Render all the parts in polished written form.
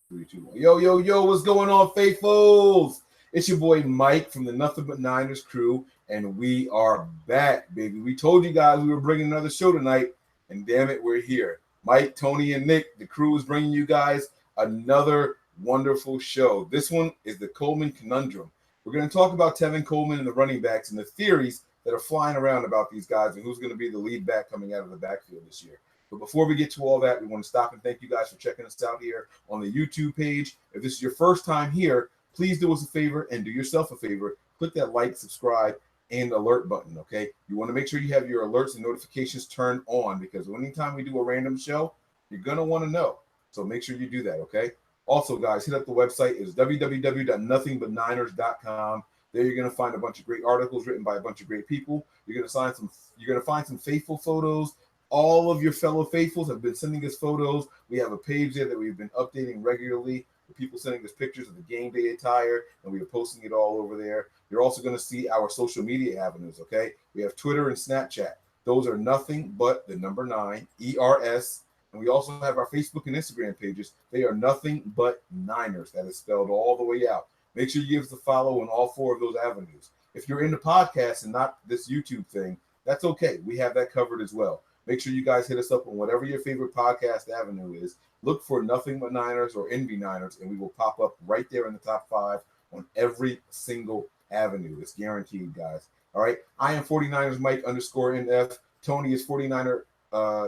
Three, two, one. Yo, yo, yo, what's going on, faithfuls? It's your boy Mike from the Nothing But Niners crew, and we are back, baby. We told you guys we were bringing another show tonight, and damn it, we're here. Mike, Tony, and Nick, the crew is bringing you guys another wonderful show. This one is the Coleman Conundrum. We're going to talk about Tevin Coleman and the running backs and the theories that are flying around about these guys and who's going to be the lead back coming out of the backfield this year. But before we get to all that, we want to stop and thank you guys for checking us out here on the YouTube page. If this is your first time here, please do us a favor and do yourself a favor. Click that like, subscribe, and alert button, okay? You want to make sure you have your alerts and notifications turned on because anytime we do a random show, you're going to want to know. So make sure you do that, okay? Also, guys, hit up the website. It's www.nothingbutniners.com. There you're going to find a bunch of great articles written by a bunch of great people. You're going to find some faithful photos. All of your fellow faithfuls have been sending us photos. We have a page there that we've been updating regularly. People sending us pictures of the game day attire, and we are posting it all over there. You're also going to see our social media avenues, okay? We have Twitter and Snapchat. Those are nothing but the number 9, ERS. And we also have our Facebook and Instagram pages. They are nothing but Niners. That is spelled all the way out. Make sure you give us a follow on all 4 of those avenues. If you're into podcasts and not this YouTube thing, that's okay. We have that covered as well. Make sure you guys hit us up on whatever your favorite podcast avenue is. Look for Nothing But Niners or Envy Niners, and we will pop up right there in the top 5 on every single avenue. It's guaranteed, guys. All right. I am 49ers Mike _NF. Tony is 49er.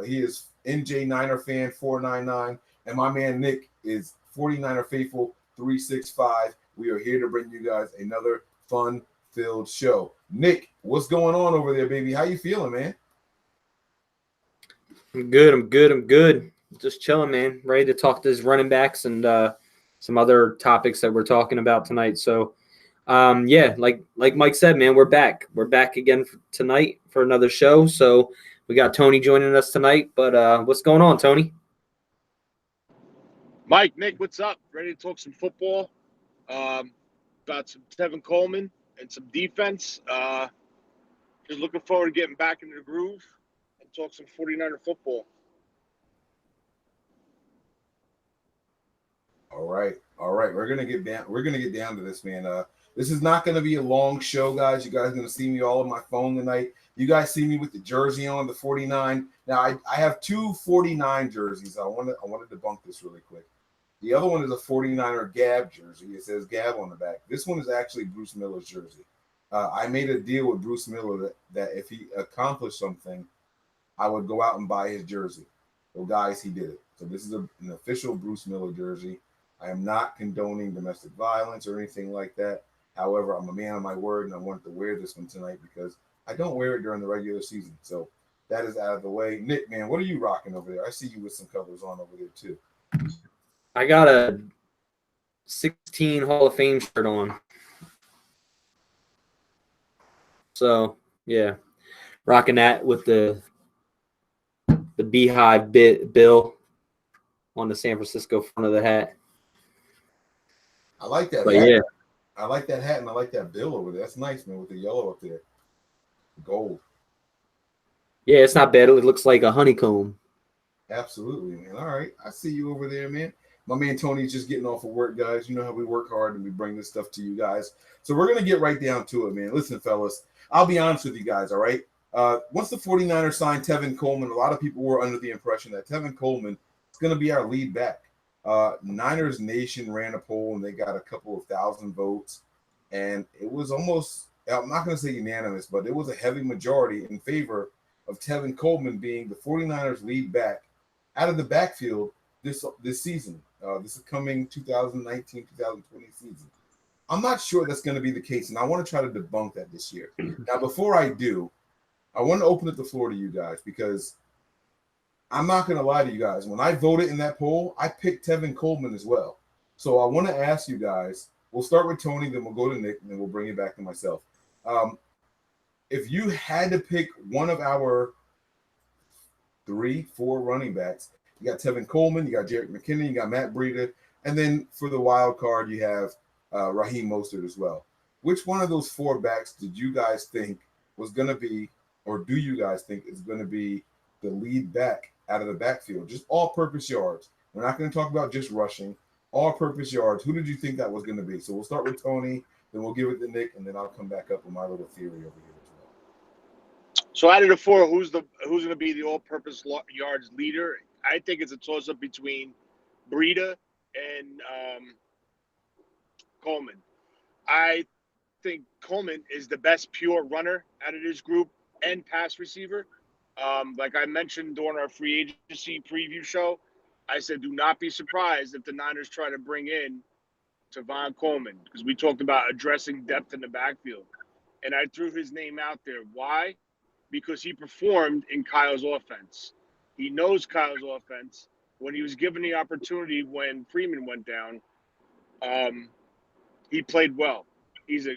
He is NJ Niner fan 499. And my man Nick is 49er Faithful 365. We are here to bring you guys another fun-filled show. Nick, what's going on over there, baby? How you feeling, man? I'm good. Just chilling, man. Ready to talk to his running backs and some other topics that we're talking about tonight. So, yeah, like Mike said, man, we're back. We're back again tonight for another show. So we got Tony joining us tonight. But what's going on, Tony? Mike, Nick, what's up? Ready to talk some football? About some Tevin Coleman and some defense. Just looking forward to getting back into the groove. Talk some 49er football. All right. We're gonna get down to this, man. This is not gonna be a long show, guys. You guys are gonna see me all on my phone tonight. You guys see me with the jersey on, the 49. Now I have 2 49 jerseys. I want to debunk this really quick. The other one is a 49er Gab jersey. It says Gab on the back. This one is actually Bruce Miller's jersey. I made a deal with Bruce Miller that if he accomplished something, I would go out and buy his jersey. Well, guys, he did it. So this is an official Bruce Miller jersey. I am not condoning domestic violence or anything like that. However, I'm a man of my word, and I wanted to wear this one tonight because I don't wear it during the regular season. So that is out of the way. Nick, man, what are you rocking over there? I see you with some colors on over there, too. I got a 16 Hall of Fame shirt on. So, yeah, rocking that with the beehive bill on the San Francisco front of the hat. I like that. But hat. Yeah, I like that hat and I like that bill over there. That's nice, man, with the yellow up there, gold. Yeah, it's not bad. It looks like a honeycomb. Absolutely, man. All right, I see you over there, man. My man Tony's just getting off of work, guys. You know how we work hard and we bring this stuff to you guys. So we're gonna get right down to it, man. Listen, fellas, I'll be honest with you guys. All right. Once the 49ers signed Tevin Coleman, a lot of people were under the impression that Tevin Coleman is going to be our lead back. Niners Nation ran a poll, and they got a couple of thousand votes. And it was almost, I'm not going to say unanimous, but it was a heavy majority in favor of Tevin Coleman being the 49ers lead back out of the backfield this season, this coming 2019-2020 season. I'm not sure that's going to be the case, and I want to try to debunk that this year. Now, before I do, I want to open up the floor to you guys because I'm not going to lie to you guys. When I voted in that poll, I picked Tevin Coleman as well. So I want to ask you guys, we'll start with Tony, then we'll go to Nick, and then we'll bring it back to myself. If you had to pick one of our 3-4 running backs, you got Tevin Coleman, you got Jerick McKinnon, you got Matt Breida, and then for the wild card, you have Raheem Mostert as well. Which one of those 4 backs did you guys think was going to be, or do you guys think is going to be the lead back out of the backfield? Just all-purpose yards. We're not going to talk about just rushing. all-purpose yards. Who did you think that was going to be? So we'll start with Tony, then we'll give it to Nick, and then I'll come back up with my little theory over here as well. So out of the four, who's going to be the all-purpose yards leader? I think it's a toss-up between Breida and Coleman. I think Coleman is the best pure runner out of this group and pass receiver. Like I mentioned during our free agency preview show, I said do not be surprised if the Niners try to bring in Tavon Coleman, because we talked about addressing depth in the backfield. And I threw his name out there. Why? Because he performed in Kyle's offense. He knows Kyle's offense. When he was given the opportunity when Freeman went down, he played well. He's a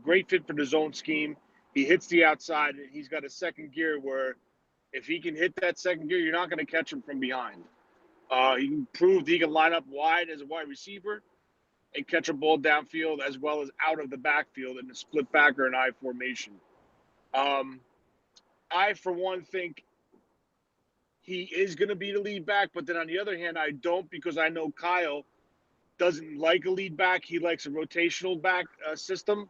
great fit for the zone scheme. He hits the outside, and he's got a second gear where if he can hit that second gear, you're not going to catch him from behind. He proved he can line up wide as a wide receiver and catch a ball downfield as well as out of the backfield in a split back or an I formation. I, for one, think he is going to be the lead back, but then on the other hand, I don't, because I know Kyle doesn't like a lead back. He likes a rotational back system,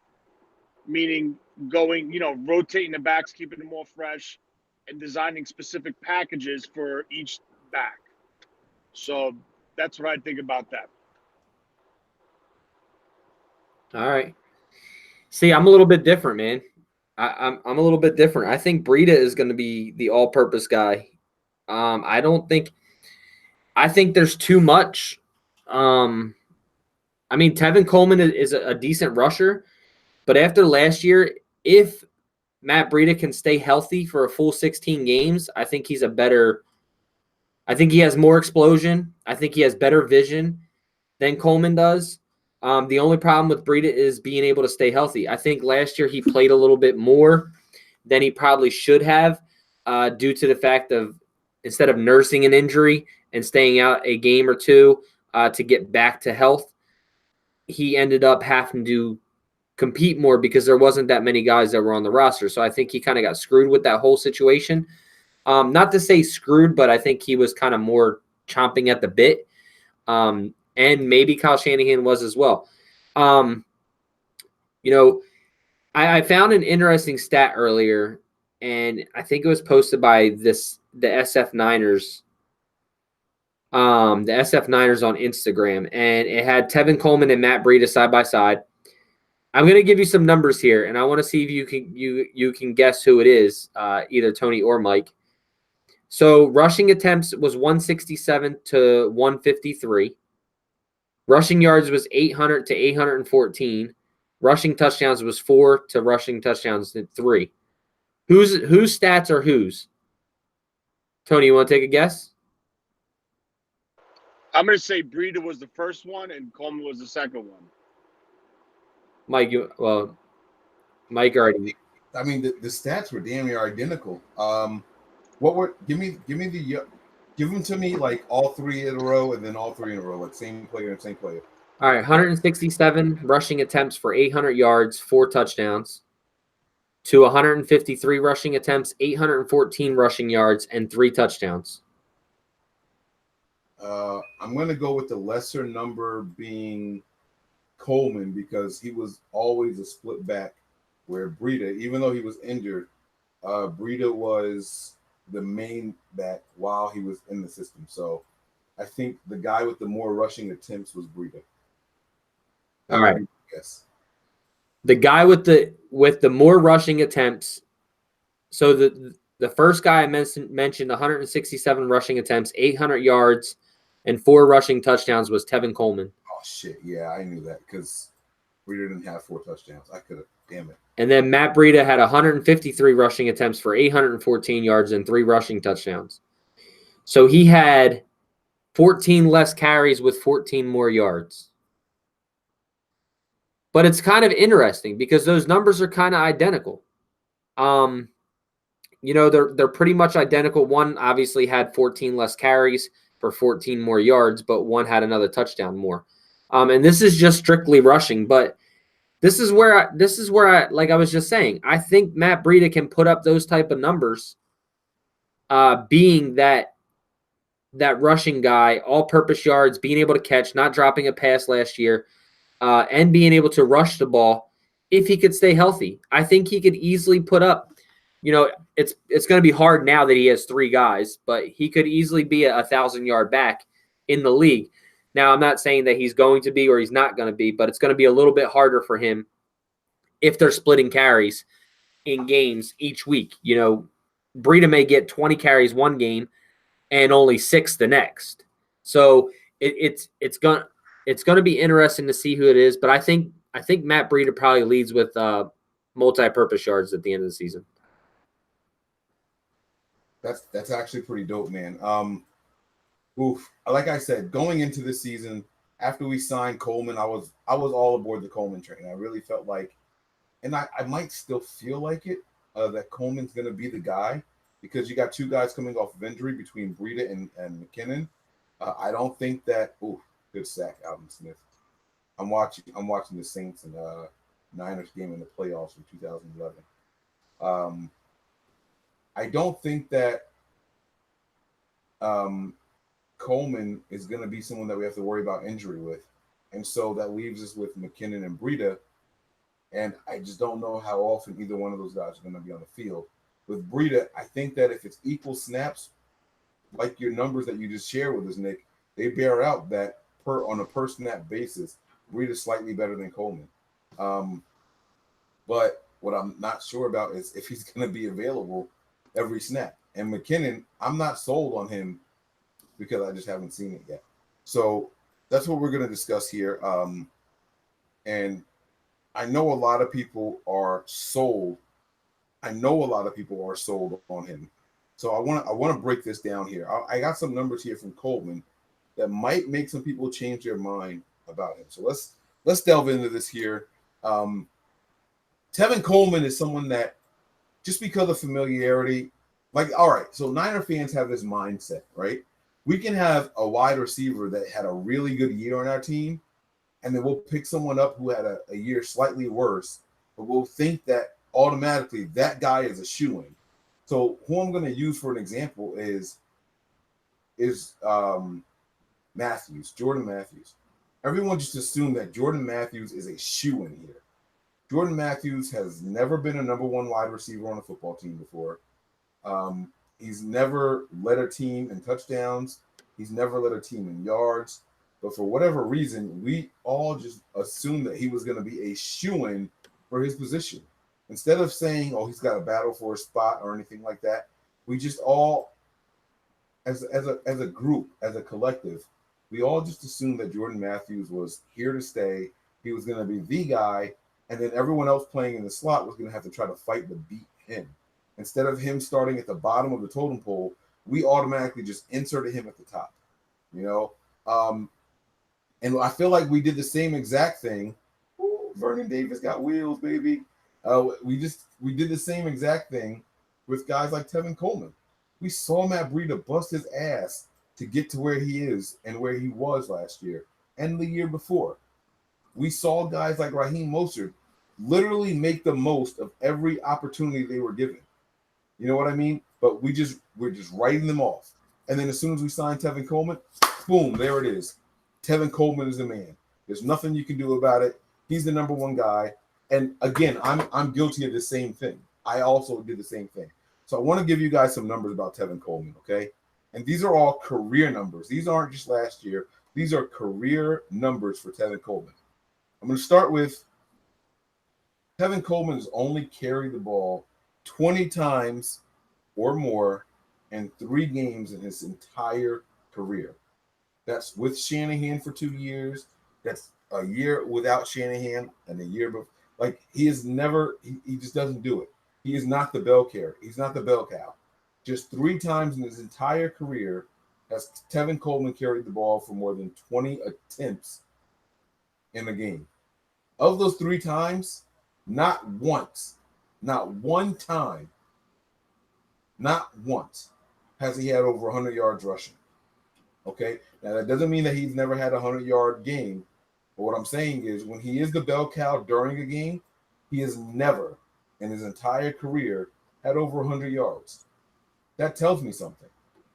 meaning going, rotating the backs, keeping them all fresh, and designing specific packages for each back. So that's what I think about that. All right. See, I'm a little bit different, man. I'm a little bit different. I think Breida is going to be the all-purpose guy. I think there's too much. Tevin Coleman is a decent rusher, but after last year, if Matt Breida can stay healthy for a full 16 games, I think he has more explosion. I think he has better vision than Coleman does. The only problem with Breida is being able to stay healthy. I think last year he played a little bit more than he probably should have due to the fact of instead of nursing an injury and staying out a game or two to get back to health, he ended up having to compete more because there wasn't that many guys that were on the roster. So I think he kind of got screwed with that whole situation. Not to say screwed, but I think he was kind of more chomping at the bit. And maybe Kyle Shanahan was as well. I found an interesting stat earlier, and I think it was posted by the SF Niners. The SF Niners on Instagram, and it had Tevin Coleman and Matt Breida side by side. I'm going to give you some numbers here, and I want to see if you can guess who it is, either Tony or Mike. So rushing attempts was 167 to 153. Rushing yards was 800 to 814. Rushing touchdowns was 4 to rushing touchdowns 3. Whose stats are whose? Tony, you want to take a guess? I'm going to say Breida was the first one and Coleman was the second one. Mike Mike already. I mean, the stats were damn near identical. Give them to me like all three in a row and then all three in a row, like same player and same player. All right, 167 rushing attempts for 800 yards, 4 touchdowns, to 153 rushing attempts, 814 rushing yards, and 3 touchdowns. I'm going to go with the lesser number being Coleman because he was always a split back, where Breida, even though he was injured, Breida was the main back while he was in the system. So I think the guy with the more rushing attempts was Breida. All right. Yes. The guy with the more rushing attempts. So the first guy I mentioned 167 rushing attempts, 800 yards, and 4 rushing touchdowns was Tevin Coleman. Oh shit! Yeah, I knew that because Breida didn't have 4 touchdowns. I could have. Damn it. And then Matt Breida had 153 rushing attempts for 814 yards and 3 rushing touchdowns. So he had 14 less carries with 14 more yards. But it's kind of interesting because those numbers are kind of identical. They're pretty much identical. One obviously had 14 less carries for 14 more yards, but one had another touchdown more. And this is just strictly rushing, but this is where I like I was just saying, I think Matt Breida can put up those type of numbers, being that that rushing guy, all-purpose yards, being able to catch, not dropping a pass last year, and being able to rush the ball if he could stay healthy. I think he could easily put up, it's going to be hard now that he has 3 guys, but he could easily be a 1,000-yard back in the league. Now, I'm not saying that he's going to be or he's not going to be, but it's going to be a little bit harder for him if they're splitting carries in games each week. Breida may get 20 carries one game and only 6 the next. So it's going to be interesting to see who it is. But I think Matt Breida probably leads with multi-purpose yards at the end of the season. That's actually pretty dope, man. Like I said, going into this season, after we signed Coleman, I was all aboard the Coleman train. I really felt like, and I might still feel like it, that Coleman's going to be the guy, because you got 2 guys coming off of injury between Breida and McKinnon. I don't think that. Good sack, Alvin Smith. I'm watching the Saints and Niners game in the playoffs in 2011. I don't think that Coleman is going to be someone that we have to worry about injury with, and so that leaves us with McKinnon and Breida. And I just don't know how often either one of those guys are going to be on the field. With Breida, I think that if it's equal snaps, like your numbers that you just shared with us, Nick, they bear out that on a per snap basis, Breida's slightly better than Coleman. But what I'm not sure about is if he's going to be available every snap. And McKinnon, I'm not sold on him because I just haven't seen it yet. So that's what we're going to discuss here. And I know a lot of people are sold. on him. So I want to break this down here. I got some numbers here from Coleman that might make some people change their mind about him. So let's delve into this here. Tevin Coleman is someone that, just because of familiarity, all right, so Niner fans have this mindset, right? We can have a wide receiver that had a really good year on our team, and then we'll pick someone up who had a year slightly worse, but we'll think that automatically that guy is a shoo-in. So who I'm going to use for an example is Matthews, Jordan Matthews. Everyone just assumed that Jordan Matthews is a shoo-in here. Jordan Matthews has never been a number 1 wide receiver on a football team before. He's never led a team in touchdowns. He's never led a team in yards. But for whatever reason, we all just assumed that he was going to be a shoo-in for his position. Instead of saying, he's got a battle for a spot or anything like that, we just all, as a group, as a collective, we all just assumed that Jordan Matthews was here to stay. He was going to be the guy, and then everyone else playing in the slot was going to have to try to fight to beat him. Instead of him starting at the bottom of the totem pole, we automatically just inserted him at the top. And I feel like we did the same exact thing. Ooh, Vernon Davis got wheels, baby. We did the same exact thing with guys like Tevin Coleman. We saw Matt Breida bust his ass to get to where he is and where he was last year and the year before. We saw guys like Raheem Mostert literally make the most of every opportunity they were given. You know what I mean? But we're just writing them off. And then as soon as we sign Tevin Coleman, boom, there it is. Tevin Coleman is the man. There's nothing you can do about it. He's the number 1 guy. And again, I'm guilty of the same thing. I also did the same thing. So I want to give you guys some numbers about Tevin Coleman, okay? And these are all career numbers. These aren't just last year. These are career numbers for Tevin Coleman. I'm going to start with Tevin Coleman has only carried the ball 20 times or more in 3 games in his entire career. That's with Shanahan for 2 years. That's a year without Shanahan and a year before. He is never, he just doesn't do it. He is not the bell carrier. He's not the bell cow. Just 3 times in his entire career has Tevin Coleman carried the ball for more than 20 attempts in a game. Of those 3 times, not once, not one time, not once has he had over 100 yards rushing. Okay? Now, that doesn't mean that he's never had a 100-yard game. But what I'm saying is when he is the bell cow during a game, he has never in his entire career had over 100 yards. That tells me something.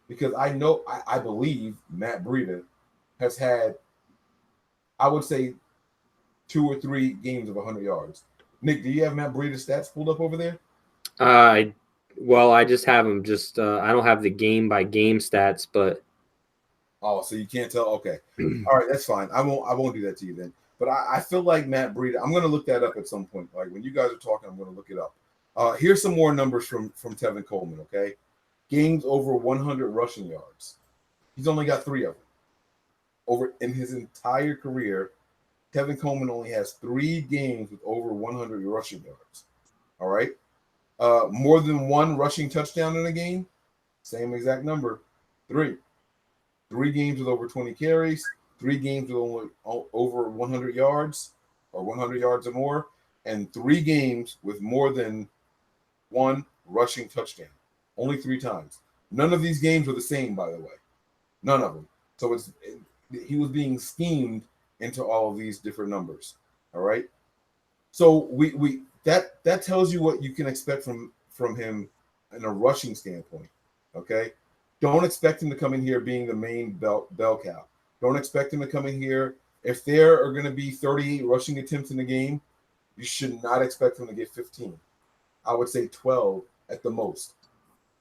because I believe Matt Breida has had, I would say, 2 or 3 games of 100 yards. Nick, do you have Matt Breida's stats pulled up over there? Well, I just have them. Just I don't have the game by game stats, but Oh, so you can't tell? Okay. All right, that's fine. I won't do that to you then. But I feel like Matt Breida, I'm gonna look that up at some point. Like when you guys are talking, I'm gonna look it up. Here's some more numbers from Tevin Coleman, okay? Games over 100 rushing yards. He's only got 3 of them. Over in his entire career, Tevin Coleman only has 3 games with over 100 rushing yards. All right. More than 1 rushing touchdown in a game, same exact number, 3. 3 games with over 20 carries, 3 games with only over 100 yards or 100 yards or more, and 3 games with more than 1 rushing touchdown. Only 3 times. None of these games were the same, by the way. None of them. So he was being schemed into all of these different numbers. All right. So that tells you what you can expect from him in a rushing standpoint. Okay. Don't expect him to come in here being the main bell cow. Don't expect him to come in here. If there are going to be 38 rushing attempts in the game, you should not expect him to get 15. I would say 12 at the most.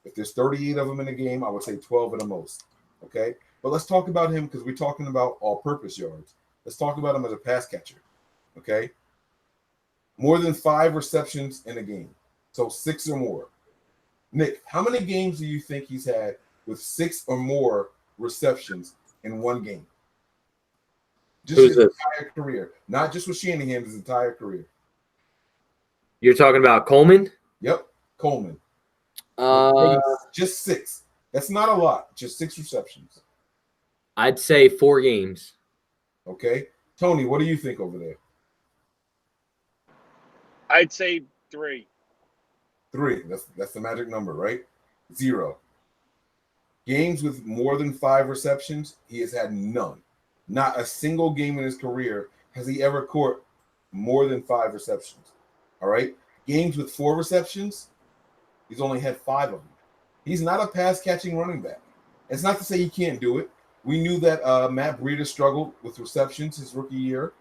If there's 38 of them in a game, I would say 12 at the most. Okay? But let's talk about him because we're talking about all-purpose yards. Let's talk about him as a pass catcher. Okay? More than 5 receptions in a game. So 6 or more. Nick, how many games do you think he's had with 6 or more receptions in one game? Just his entire career. Not just with Shanahan, his entire career. You're talking about Coleman? Yep, Coleman. Just 6. That's not a lot. Just 6 receptions. I'd say 4 games. Okay. Tony, what do you think over there? I'd say 3. 3. That's the magic number, right? 0. Games with more than 5 receptions, he has had none. Not a single game in his career has he ever caught more than 5 receptions. All right? Games with 4 receptions, he's only had 5 of them. He's not a pass-catching running back. It's not to say he can't do it. We knew that Matt Breida struggled with receptions his rookie year,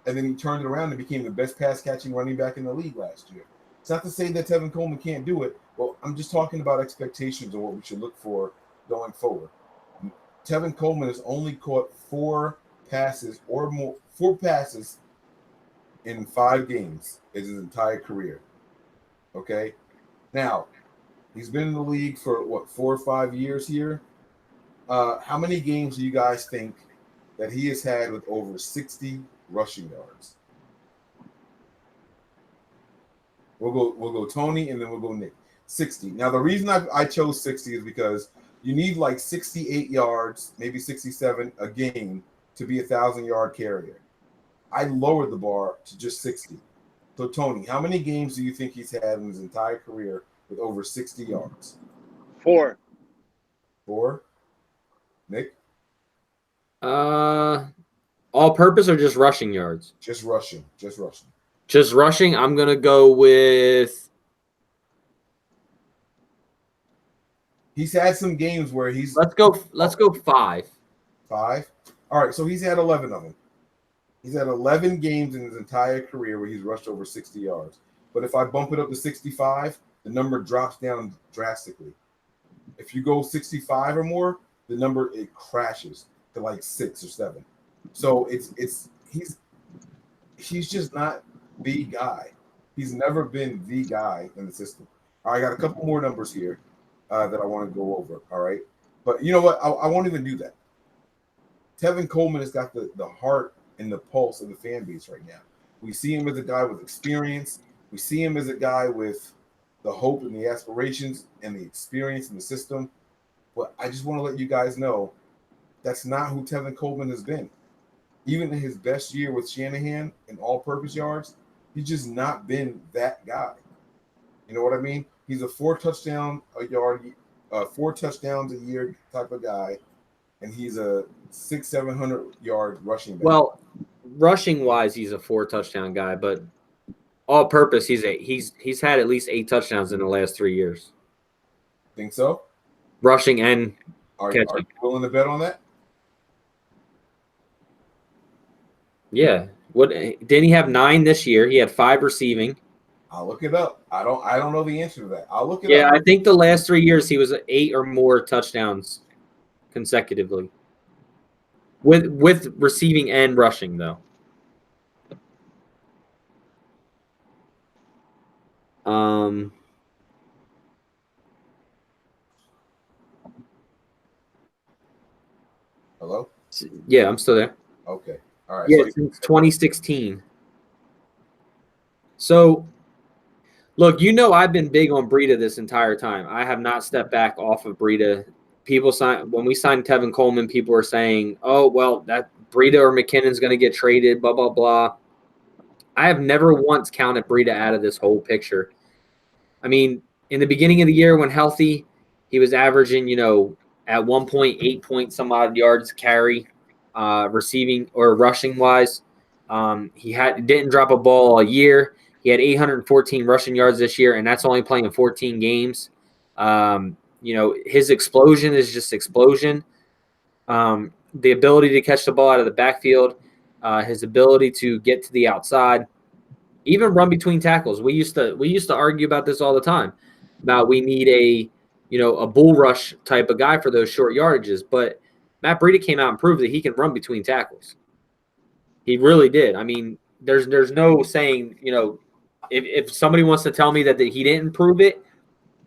and then he turned it around and became the best pass-catching running back in the league last year. It's not to say that Tevin Coleman can't do it. Well, I'm just talking about expectations and what we should look for going forward. Tevin Coleman has only caught 4 passes or more, 4 passes in 5 games in his entire career. Okay? Now, he's been in the league for, 4 or 5 years here? How many games do you guys think that he has had with over 60 rushing yards? We'll go Tony, and then we'll go Nick. 60. Now, the reason I chose 60 is because you need like 68 yards, maybe 67 a game to be a 1,000-yard carrier. I lowered the bar to just 60. So, Tony, how many games do you think he's had in his entire career with over 60 yards? 4. 4? Nick? All purpose or just rushing yards? Just rushing. Just rushing. Just rushing, I'm going to go with... He's had some games where he's... Let's go 5. 5? All right, so he's had 11 of them. He's had 11 games in his entire career where he's rushed over 60 yards. But if I bump it up to 65, the number drops down drastically. If you go 65 or more, the number, it crashes to like 6 or 7. So he's just not the guy. He's never been the guy in the system. All right, I got a couple more numbers here that I want to go over. All right, but you know what? I won't even do that. Tevin Coleman has got the heart and the pulse of the fan base right now. We see him as a guy with experience. We see him as a guy with the hope and the aspirations and the experience in the system. But I just want to let you guys know that's not who Tevin Coleman has been. Even in his best year with Shanahan in all-purpose yards, he's just not been that guy. You know what I mean? He's a 4 touchdowns a year type of guy, and he's a 600-700 yard rushing back. Well, rushing wise, he's a 4 touchdown guy, but all purpose, he's had at least 8 touchdowns in the last 3 years. Think so? Rushing and Are you catching. willing to bet on that? Yeah. What didn't he have 9 this year? He had 5 receiving. I'll look it up. I don't know the answer to that. I'll look it Yeah, up. I think the last 3 years he was 8 or more touchdowns consecutively. With receiving and rushing though. Hello? Yeah, I'm still there. Okay. All right. Yeah, So since 2016. So, look, I've been big on Breida this entire time. I have not stepped back off of Breida. When we signed Tevin Coleman, people were saying, "Oh, well, that Breida or McKinnon's going to get traded." Blah blah blah. I have never once counted Breida out of this whole picture. I mean, in the beginning of the year, when healthy, he was averaging, at 1.8 point some odd yards carry, receiving or rushing wise. He didn't drop a ball all year. He had 814 rushing yards this year, and that's only playing in 14 games. His explosion is just explosion. The ability to catch the ball out of the backfield, his ability to get to the outside, even run between tackles. We used to argue about this all the time, about we need a bull rush type of guy for those short yardages. But Matt Breida came out and proved that he can run between tackles. He really did. I mean, there's no saying, if somebody wants to tell me that he didn't prove it,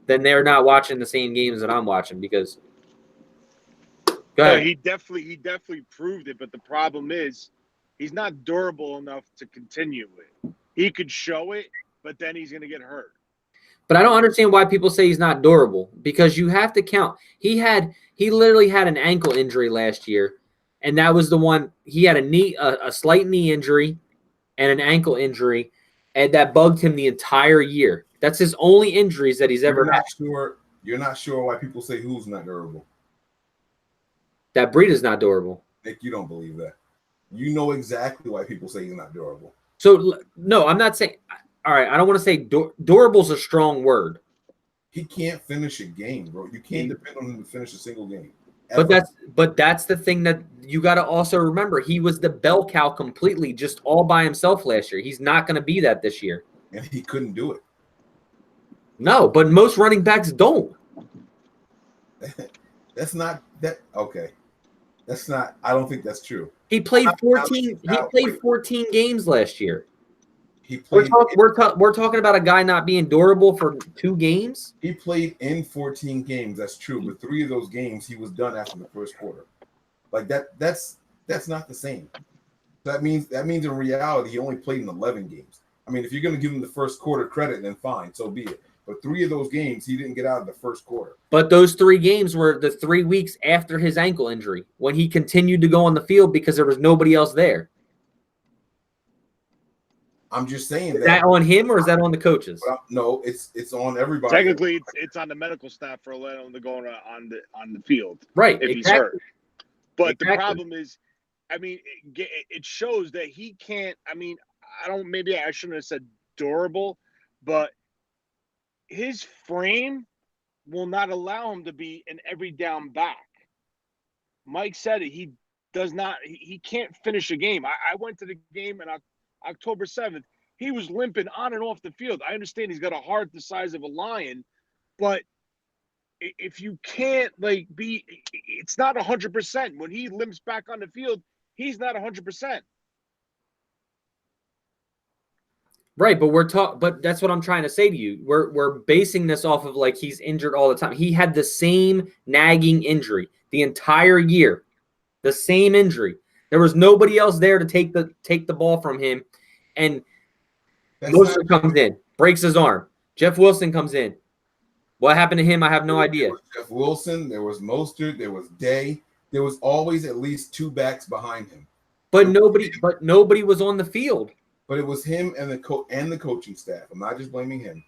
then they're not watching the same games that I'm watching because go ahead. No, he definitely proved it, but the problem is he's not durable enough to continue it. He could show it, but then he's going to get hurt. But I don't understand why people say he's not durable, because you have to count. He literally had an ankle injury last year, and that was the one. He had a slight knee injury and an ankle injury, and that bugged him the entire year. That's his only injuries that he's ever had. You're not sure why people say who's not durable. That Breida's not durable. Nick, you don't believe that. You know exactly why people say he's not durable. So, no, I'm not saying – all right, I don't want to say durable is a strong word. He can't finish a game, bro. You can't depend on him to finish a single game. Ever. But that's the thing that you got to also remember. He was the bell cow completely, just all by himself last year. He's not going to be that this year. And he couldn't do it. No, but most running backs don't. That's not that – okay. That's not – I don't think that's true. He played 14 games last year. He played. We're talking about a guy not being durable for 2 games. He played in 14 games. That's true, but 3 of those games he was done after the first quarter. Like that. That's not the same. That means in reality he only played in 11 games. I mean, if you're going to give him the first quarter credit, then fine, so be it. But 3 of those games he didn't get out of the first quarter. But those 3 games were the 3 weeks after his ankle injury, when he continued to go on the field because there was nobody else there. I'm just saying is that on him or is that on the coaches? No, it's on everybody. Technically, it's on the medical staff for allowing him to go on the field, right? If he's hurt. But the problem is, I mean, it shows that he can't. I mean, maybe I shouldn't have said durable, but his frame will not allow him to be an every down back. Mike said it. He does not. He can't finish a game. I went to the game and October 7th, he was limping on and off the field. I understand he's got a heart the size of a lion, but if you can't it's not 100%. When he limps back on the field, he's not 100%. Right, but that's what I'm trying to say to you. We're basing this off of he's injured all the time. He had the same nagging injury the entire year. The same injury. There was nobody else there to take the ball from him. And Moser comes in, breaks his arm. Jeff Wilson comes in. What happened to him? I have no idea. There was Jeff Wilson, there was Mostert, there was Day. There was always at least 2 backs behind him. But nobody was on the field. But it was him and the coaching staff. I'm not just blaming him.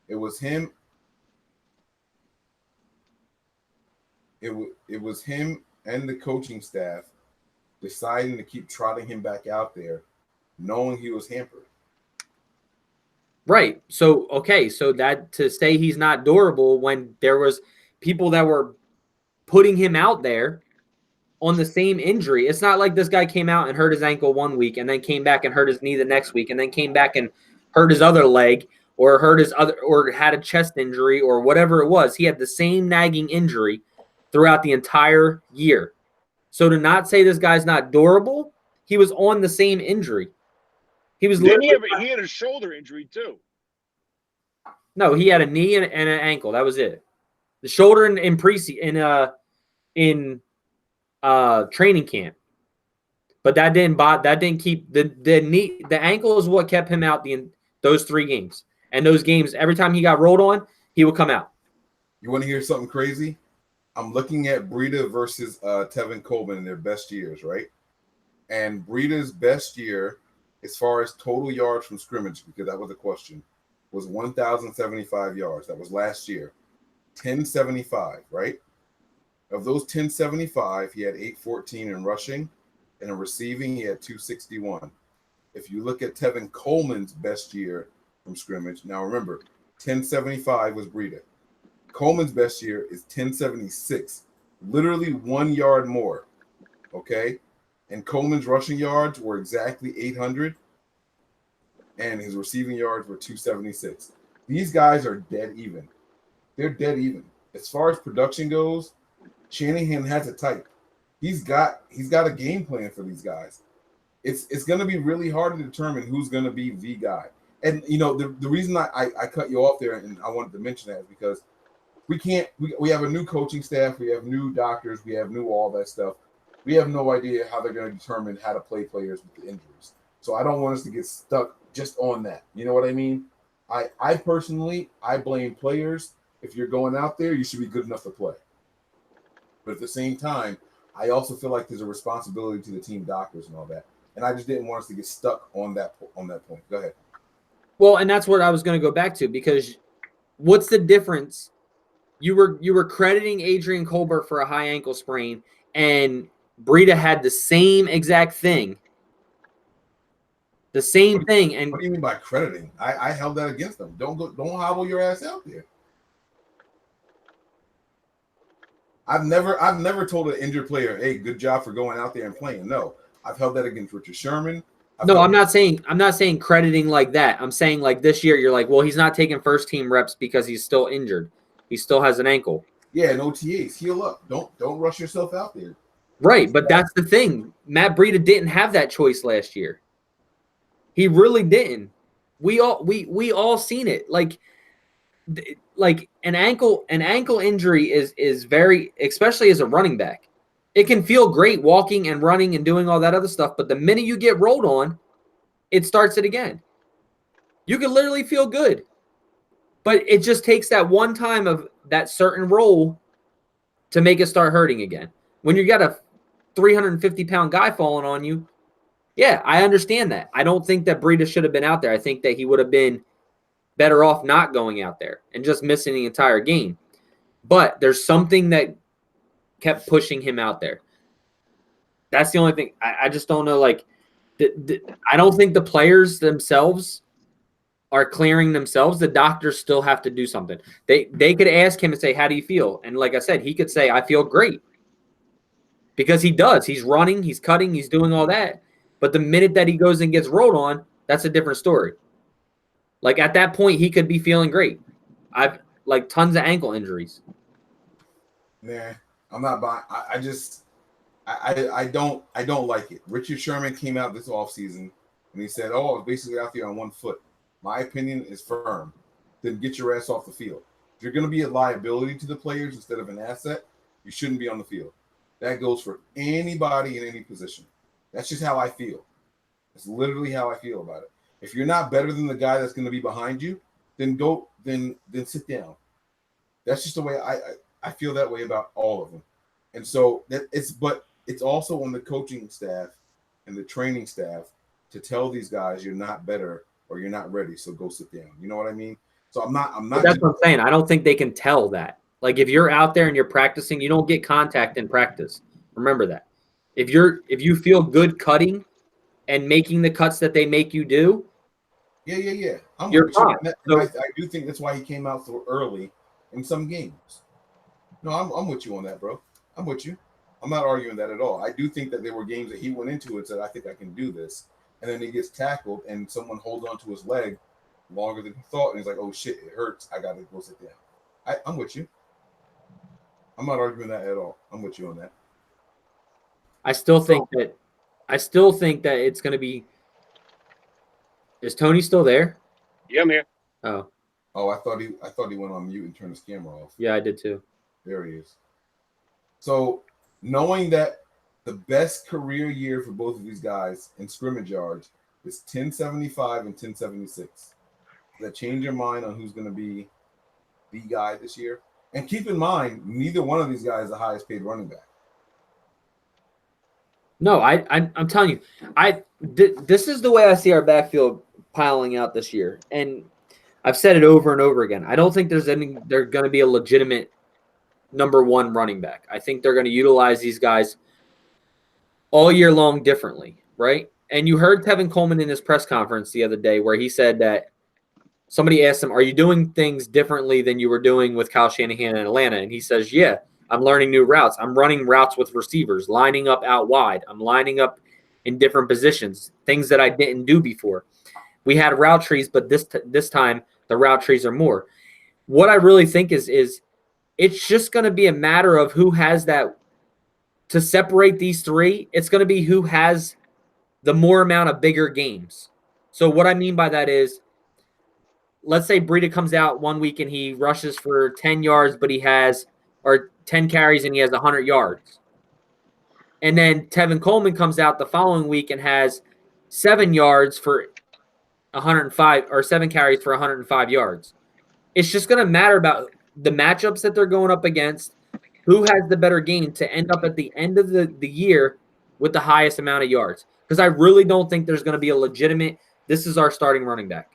It was him. It was him and the coaching staff deciding to keep trotting him back out there, knowing he was hampered. Right. So that to say he's not durable when there was people that were putting him out there on the same injury. It's not like this guy came out and hurt his ankle one week and then came back and hurt his knee the next week and then came back and hurt his other leg or hurt his other or had a chest injury or whatever it was. He had the same nagging injury throughout the entire year. So to not say this guy's not durable, he was on the same injury. He was Then he had a shoulder injury too. No, he had a knee and an ankle. That was it. The shoulder in training camp, but that didn't keep the knee. The ankle is what kept him out those 3 games. And those games, every time he got rolled on, he would come out. You want to hear something crazy? I'm looking at Breida versus Tevin Coleman in their best years, right? And Breida's best year, as far as total yards from scrimmage, because that was a question, was 1,075 yards. That was last year. 1,075, right? Of those 1,075, he had 814 in rushing, and in receiving, he had 261. If you look at Tevin Coleman's best year from scrimmage, now remember, 1,075 was Breida. Coleman's best year is 1,076, literally 1 yard more, okay? And Coleman's rushing yards were exactly 800, and his receiving yards were 276. These guys are dead even. They're dead even. As far as production goes, Shanahan has it tight. He's got a game plan for these guys. It's going to be really hard to determine who's going to be the guy. And, you know, the reason I cut you off there and I wanted to mention that is because we have a new coaching staff, we have new doctors, we have new all that stuff. We have no idea how they're going to determine how to play players with the injuries. So I don't want us to get stuck just on that. You know what I mean? I personally blame players. If you're going out there, you should be good enough to play. But at the same time, I also feel like there's a responsibility to the team doctors and all that. And I just didn't want us to get stuck on that point. Go ahead. Well, and that's what I was going to go back to, because what's the difference? You were crediting Adrian Colbert for a high ankle sprain, and Breida had the same exact thing. The same thing. And what do you mean by crediting? I held that against them. Don't hobble your ass out there. I've never told an injured player, "Hey, good job for going out there and playing." No, I've held that against Richard Sherman. I'm not saying crediting like that. I'm saying like this year, you're like, well, he's not taking first team reps because he's still injured. He still has an ankle. Yeah, and OTAs, heal up. Don't rush yourself out there. Right, but that's the thing. Matt Breida didn't have that choice last year. He really didn't. We all seen it. Like an ankle injury is very, especially as a running back. It can feel great walking and running and doing all that other stuff, but the minute you get rolled on, it starts it again. You can literally feel good, but it just takes that one time of that certain roll to make it start hurting again. When you got a 350-pound guy falling on you, yeah, I understand that. I don't think that Breida should have been out there. I think that he would have been better off not going out there and just missing the entire game. But there's something that kept pushing him out there. That's the only thing. I just don't know. Like, I don't think the players themselves are clearing themselves. The doctors still have to do something. They could ask him and say, "How do you feel?" And like I said, he could say, "I feel great," because he does. He's running, he's cutting, he's doing all that. But the minute that he goes and gets rolled on, that's a different story. Like at that point, he could be feeling great. I've like tons of ankle injuries. Nah, I'm not buying. I don't like it. Richard Sherman came out this offseason and he said, "Oh, I was basically out there on one foot." My opinion is firm. Then get your ass off the field. If you're going to be a liability to the players instead of an asset, you shouldn't be on the field. That goes for anybody in any position. That's just how I feel. It's literally how I feel about it. If you're not better than the guy that's going to be behind you, then sit down. That's just the way I feel that way about all of them. And so it's also on the coaching staff and the training staff to tell these guys you're not better or you're not ready, so go sit down. You know what I mean? So I'm not. That's what I'm saying. I don't think they can tell that. Like if you're out there and you're practicing, you don't get contact in practice. Remember that. If you feel good cutting and making the cuts that they make you do, yeah. You're fine. I do think that's why he came out so early in some games. No, I'm with you on that, bro. I'm with you. I'm not arguing that at all. I do think that there were games that he went into and said, I think I can do this. And then he gets tackled and someone holds onto his leg longer than he thought. And he's like, oh shit, it hurts. I got to go sit down. I'm with you. I'm not arguing that at all. I'm with you on that. I still think that it's going to be. Is Tony still there? Yeah, I'm here. Oh. Oh, I thought he went on mute and turned his camera off. Yeah, I did too. There he is. So, knowing that the best career year for both of these guys in scrimmage yards is 1075 and 1076. Does that change your mind on who's going to be the guy this year? And keep in mind, neither one of these guys is the highest paid running back. No, I'm telling you, this is the way I see our backfield piling out this year, and I've said it over and over again. I don't think they're going to be a legitimate number one running back. I think they're going to utilize these guys all year long differently, right? And you heard Tevin Coleman in his press conference the other day where he said that somebody asked him, are you doing things differently than you were doing with Kyle Shanahan in Atlanta? And he says, yeah, I'm learning new routes. I'm running routes with receivers, lining up out wide. I'm lining up in different positions, things that I didn't do before. We had route trees, but this time the route trees are more. What I really think is it's just going to be a matter of who has that to separate these three. It's going to be who has the more amount of bigger games. So what I mean by that is, let's say Breida comes out one week and he rushes for 10 yards, but he has, or 10 carries and he has 100 yards. And then Tevin Coleman comes out the following week and has 7 yards for 105, or 7 carries for 105 yards. It's just going to matter about the matchups that they're going up against, who has the better game to end up at the end of the year with the highest amount of yards. Because I really don't think there's going to be a legitimate, this is our starting running back.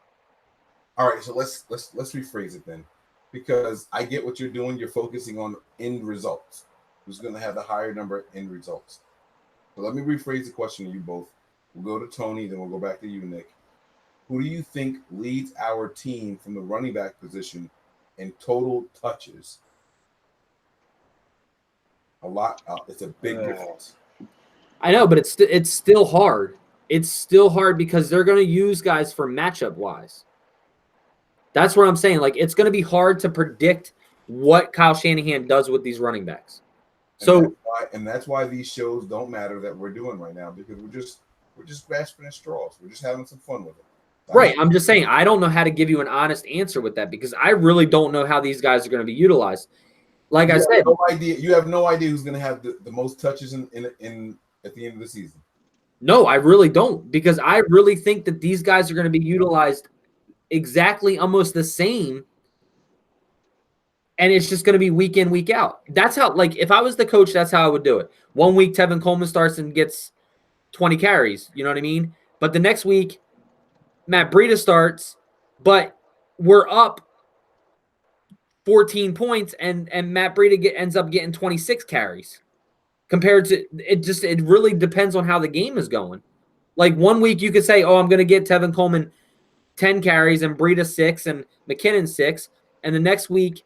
All right, so let's rephrase it then, because I get what you're doing. You're focusing on end results. Who's going to have the higher number of end results? So let me rephrase the question to you both. We'll go to Tony, then we'll go back to you, Nick. Who do you think leads our team from the running back position in total touches? A lot. It's a big difference. I know, but it's still hard. It's still hard because they're going to use guys for matchup wise. That's what I'm saying. Like, it's going to be hard to predict what Kyle Shanahan does with these running backs. And that's why these shows don't matter that we're doing right now, because we're just grasping at straws. We're just having some fun with it. Right. I'm just saying, I don't know how to give you an honest answer with that because I really don't know how these guys are going to be utilized. Like I said, no idea. You have no idea who's going to have the most touches in at the end of the season. No, I really don't, because I really think that these guys are going to be utilized exactly almost the same. And it's just going to be week in, week out. That's how, like, if I was the coach, that's how I would do it. 1 week, Tevin Coleman starts and gets 20 carries. You know what I mean? But the next week, Matt Breida starts, but we're up 14 points, and Matt Breida ends up getting 26 carries. Compared to it really depends on how the game is going. Like 1 week you could say, oh, I'm going to get Tevin Coleman 10 carries and Breida 6 and McKinnon 6. And the next week,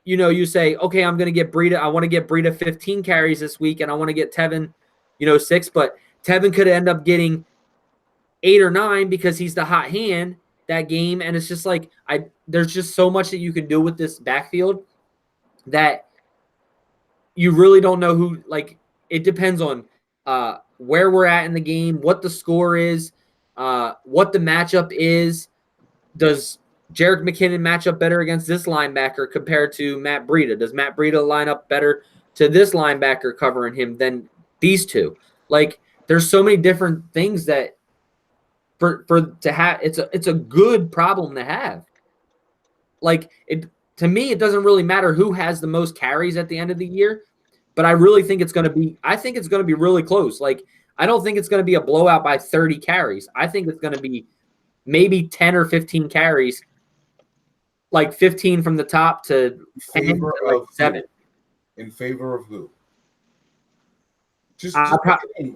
you say, okay, I'm going to get Breida. I want to get Breida 15 carries this week, and I want to get Tevin, 6. But Tevin could end up getting 8 or 9 because he's the hot hand that game. And it's just like, there's just so much that you can do with this backfield that you really don't know who, like, it depends on where we're at in the game, what the score is, what the matchup is. Does Jerick McKinnon match up better against this linebacker compared to Matt Breida? Does Matt Breida line up better to this linebacker covering him than these two? Like, there's so many different things that to have, it's a good problem to have. Like, to me, it doesn't really matter who has the most carries at the end of the year, but I really think it's going to be really close. Like, I don't think it's going to be a blowout by 30 carries. I think it's going to be maybe 10 or 15 carries, like 15 from the top to 10 to like 7. In favor of who? Just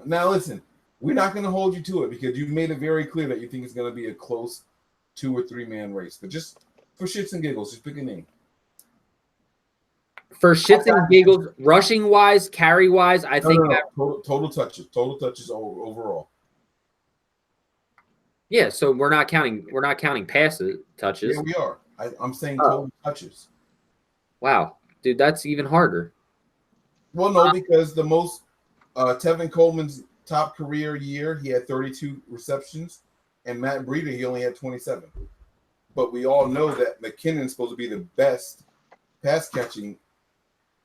now listen, we're not going to hold you to it because you've made it very clear that you think it's going to be a close 2 or 3 man race. But just for shits and giggles, just pick a name. for shits and giggles, rushing wise, carry wise, I think total touches overall. Yeah, so we're not counting passes touches. Yeah, we are. I'm saying total touches. Wow, dude, that's even harder. Well, no, because the most Tevin Coleman's top career year, he had 32 receptions, and Matt Breida, he only had 27. But we all know that McKinnon's supposed to be the best pass catching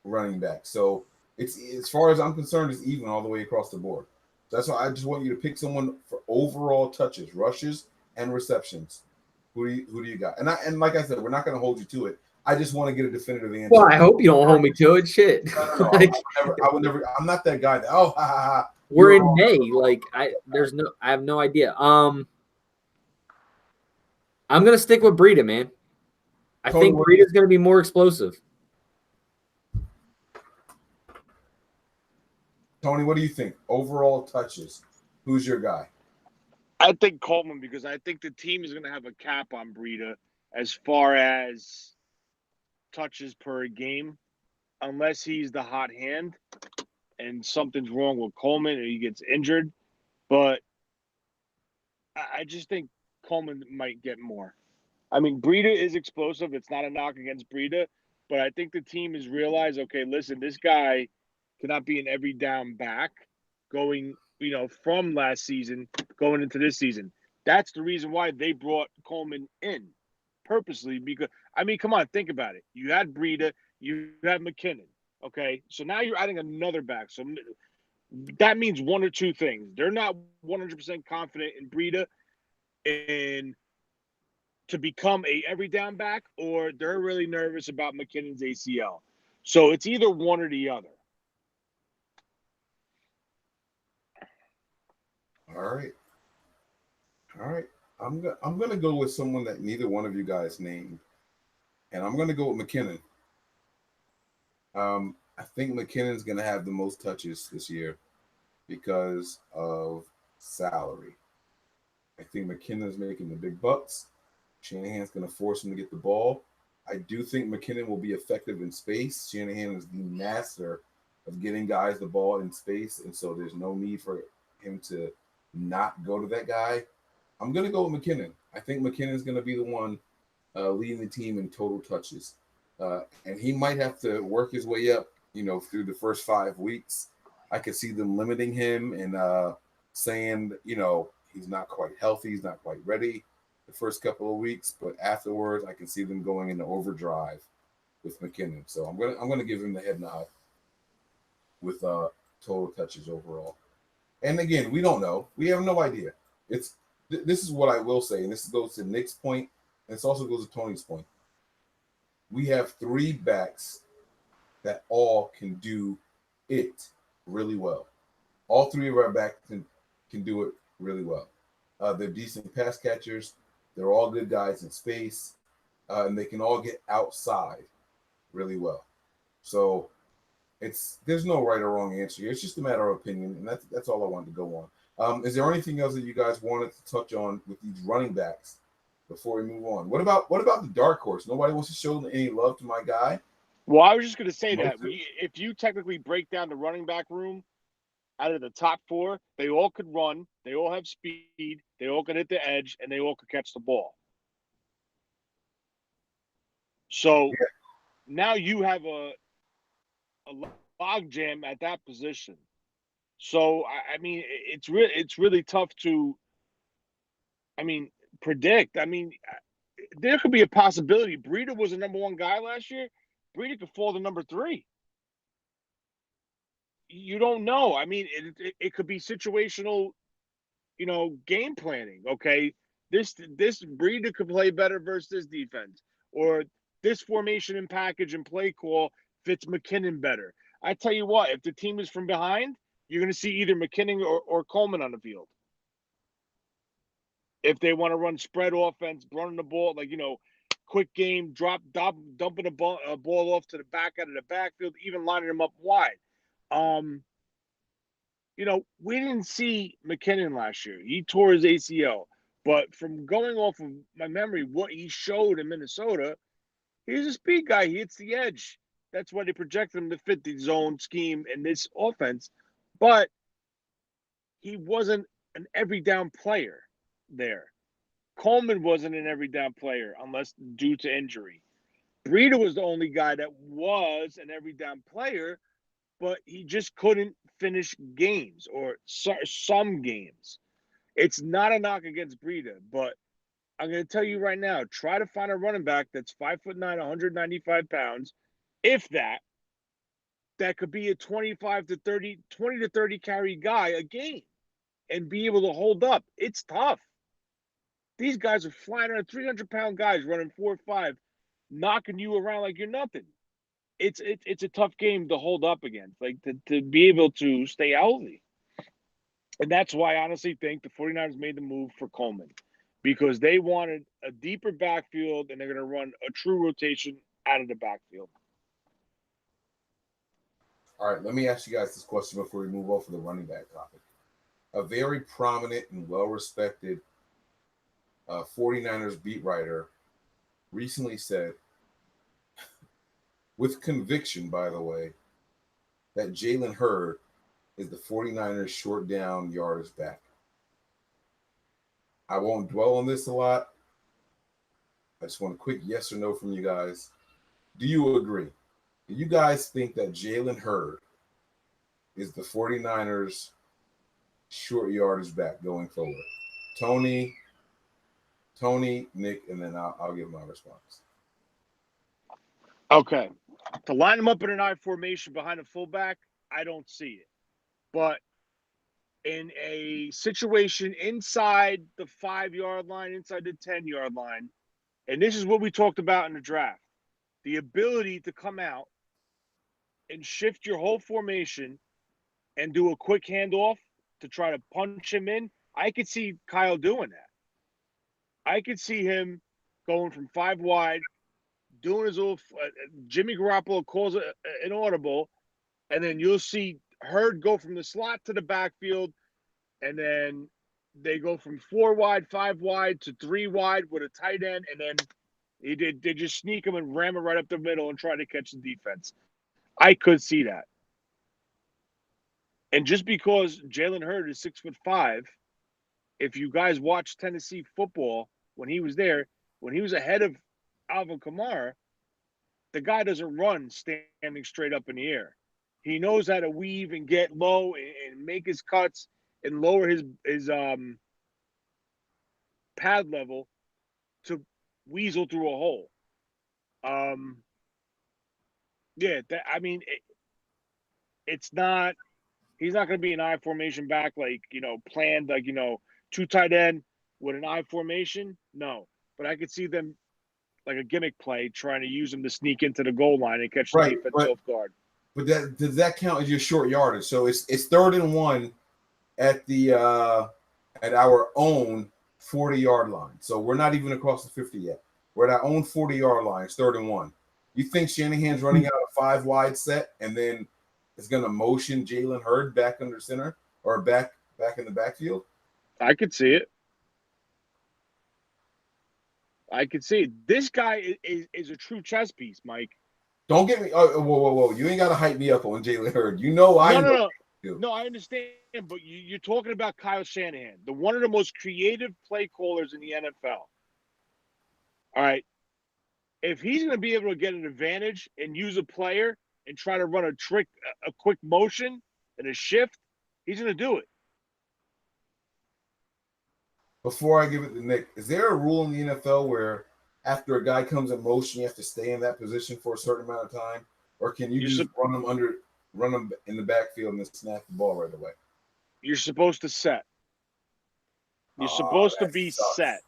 running back. So it's, as far as I'm concerned, it's even all the way across the board. So that's why I just want you to pick someone for overall touches, rushes, and receptions. Who do you got? And like I said, we're not going to hold you to it. I just want to get a definitive answer. Well, I hope you don't hold me to it. Shit. No, I would never. I'm not that guy. That, we're in May. Like I have no idea. I'm gonna stick with Breida, man. I think Breida's gonna be more explosive. Tony, what do you think? Overall touches. Who's your guy? I think Coleman, because I think the team is going to have a cap on Breida as far as touches per game, unless he's the hot hand and something's wrong with Coleman or he gets injured. But I just think Coleman might get more. I mean, Breida is explosive. It's not a knock against Breida, but I think the team has realized, okay, listen, this guy cannot be an every down back going, from last season going into this season. That's the reason why they brought Coleman in purposely, because, I mean, come on, think about it. You had Breida, you had McKinnon, okay? So now you're adding another back. So that means one or two things. They're not 100% confident in Breida and to become a every down back, or they're really nervous about McKinnon's ACL. So it's either one or the other. All right. I'm gonna go with someone that neither one of you guys named, and I'm gonna go with McKinnon. I think McKinnon's gonna have the most touches this year because of salary. I think McKinnon's making the big bucks. Shanahan's gonna force him to get the ball. I do think McKinnon will be effective in space. Shanahan is the master of getting guys the ball in space, and so there's no need for him to not go to that guy. I'm going to go with McKinnon. I think McKinnon's going to be the one leading the team in total touches. And he might have to work his way up, through the first 5 weeks. I could see them limiting him and saying, he's not quite healthy, he's not quite ready the first couple of weeks. But afterwards, I can see them going into overdrive with McKinnon. So I'm going to give him the head nod with total touches overall. And again, we don't know. We have no idea. This is what I will say, and this goes to Nick's point, and this also goes to Tony's point. We have 3 backs that all can do it really well. All 3 of our backs can do it really well. They're decent pass catchers. They're all good guys in space, and they can all get outside really well. So there's no right or wrong answer here. It's just a matter of opinion, and that's all I wanted to go on. Is there anything else that you guys wanted to touch on with these running backs before we move on? What about the dark horse? Nobody wants to show any love to my guy. Well, I was just going to say that if you technically break down the running back room, out of the top 4, they all could run, they all have speed, they all can hit the edge, and they all could catch the ball. So now you have a log jam at that position. So I mean, it's really tough to, predict. I mean, there could be a possibility. Breida was the number 1 guy last year. Breida could fall to number 3. You don't know. I mean, it could be situational, game planning. Okay, this Breida could play better versus this defense, or this formation and package and play call fits McKinnon better. I tell you what, if the team is from behind, you're going to see either McKinnon or Coleman on the field. If they want to run spread offense, running the ball, quick game, dumping a ball off to the back out of the backfield, even lining them up wide. We didn't see McKinnon last year. He tore his ACL. But from going off of my memory, what he showed in Minnesota, he's a speed guy. He hits the edge. That's why they projected him to fit the zone scheme in this offense. But he wasn't an every down player there. Coleman wasn't an every down player unless due to injury. Breida was the only guy that was an every down player, but he just couldn't finish games or some games. It's not a knock against Breida, but I'm going to tell you right now, try to find a running back that's 5'9", 195 pounds, if that could be a 20 to 30 carry guy a game and be able to hold up. It's tough. These guys are flying around, 300-pound guys running 4.5, knocking you around like you're nothing. It's a tough game to hold up against, like to be able to stay healthy. And that's why I honestly think the 49ers made the move for Coleman, because they wanted a deeper backfield and they're going to run a true rotation out of the backfield. All right, let me ask you guys this question before we move off of the running back topic. A very prominent and well-respected 49ers beat writer recently said, with conviction, by the way, that Jalen Hurd is the 49ers short down yardage back. I won't dwell on this a lot. I just want a quick yes or no from you guys. Do you agree? Do you guys think that Jalen Hurd is the 49ers short yardage back going forward? Tony, Nick, and then I'll give my response. Okay. To line them up in an I formation behind a fullback, I don't see it. But in a situation inside the 5-yard line, inside the 10-yard line, and this is what we talked about in the draft, the ability to come out and shift your whole formation and do a quick handoff to try to punch him in, I could see Kyle doing that. I could see him going from 5 wide, doing his little Jimmy Garoppolo calls it an audible, and then you'll see Hurd go from the slot to the backfield, and then they go from 4 wide, 5 wide to 3 wide with a tight end, and then they just sneak him and ram it right up the middle and try to catch the defense. I could see that. And just because Jalen Hurd is 6'5", if you guys watch Tennessee football when he was there, when he was ahead of Alvin Kamara, the guy doesn't run standing straight up in the air. He knows how to weave and get low and make his cuts and lower his pad level to weasel through a hole. It's not. He's not going to be an I formation back planned 2 tight end with an I formation. No, but I could see them like a gimmick play trying to use him to sneak into the goal line and catch the defense off guard. But does that count as your short yardage? So it's 3rd and 1 at the at our own 40-yard line. So we're not even across the 50 yet. We're at our own 40-yard line. It's 3rd and 1. You think Shanahan's running out a 5 wide set and then is going to motion Jalen Hurd back under center or back in the backfield? I could see it. I could see it. This guy is a true chess piece, Mike. Don't get me. Oh, whoa! You ain't got to hype me up on Jalen Hurd. You know I know. No, I understand, but you're talking about Kyle Shanahan, one of the most creative play callers in the NFL. All right. If he's going to be able to get an advantage and use a player and try to run a trick, a quick motion and a shift, he's going to do it. Before I give it to Nick, is there a rule in the NFL where after a guy comes in motion, you have to stay in that position for a certain amount of time? Or can you just run them in the backfield and then snap the ball right away? You're supposed to set. You're supposed to be set.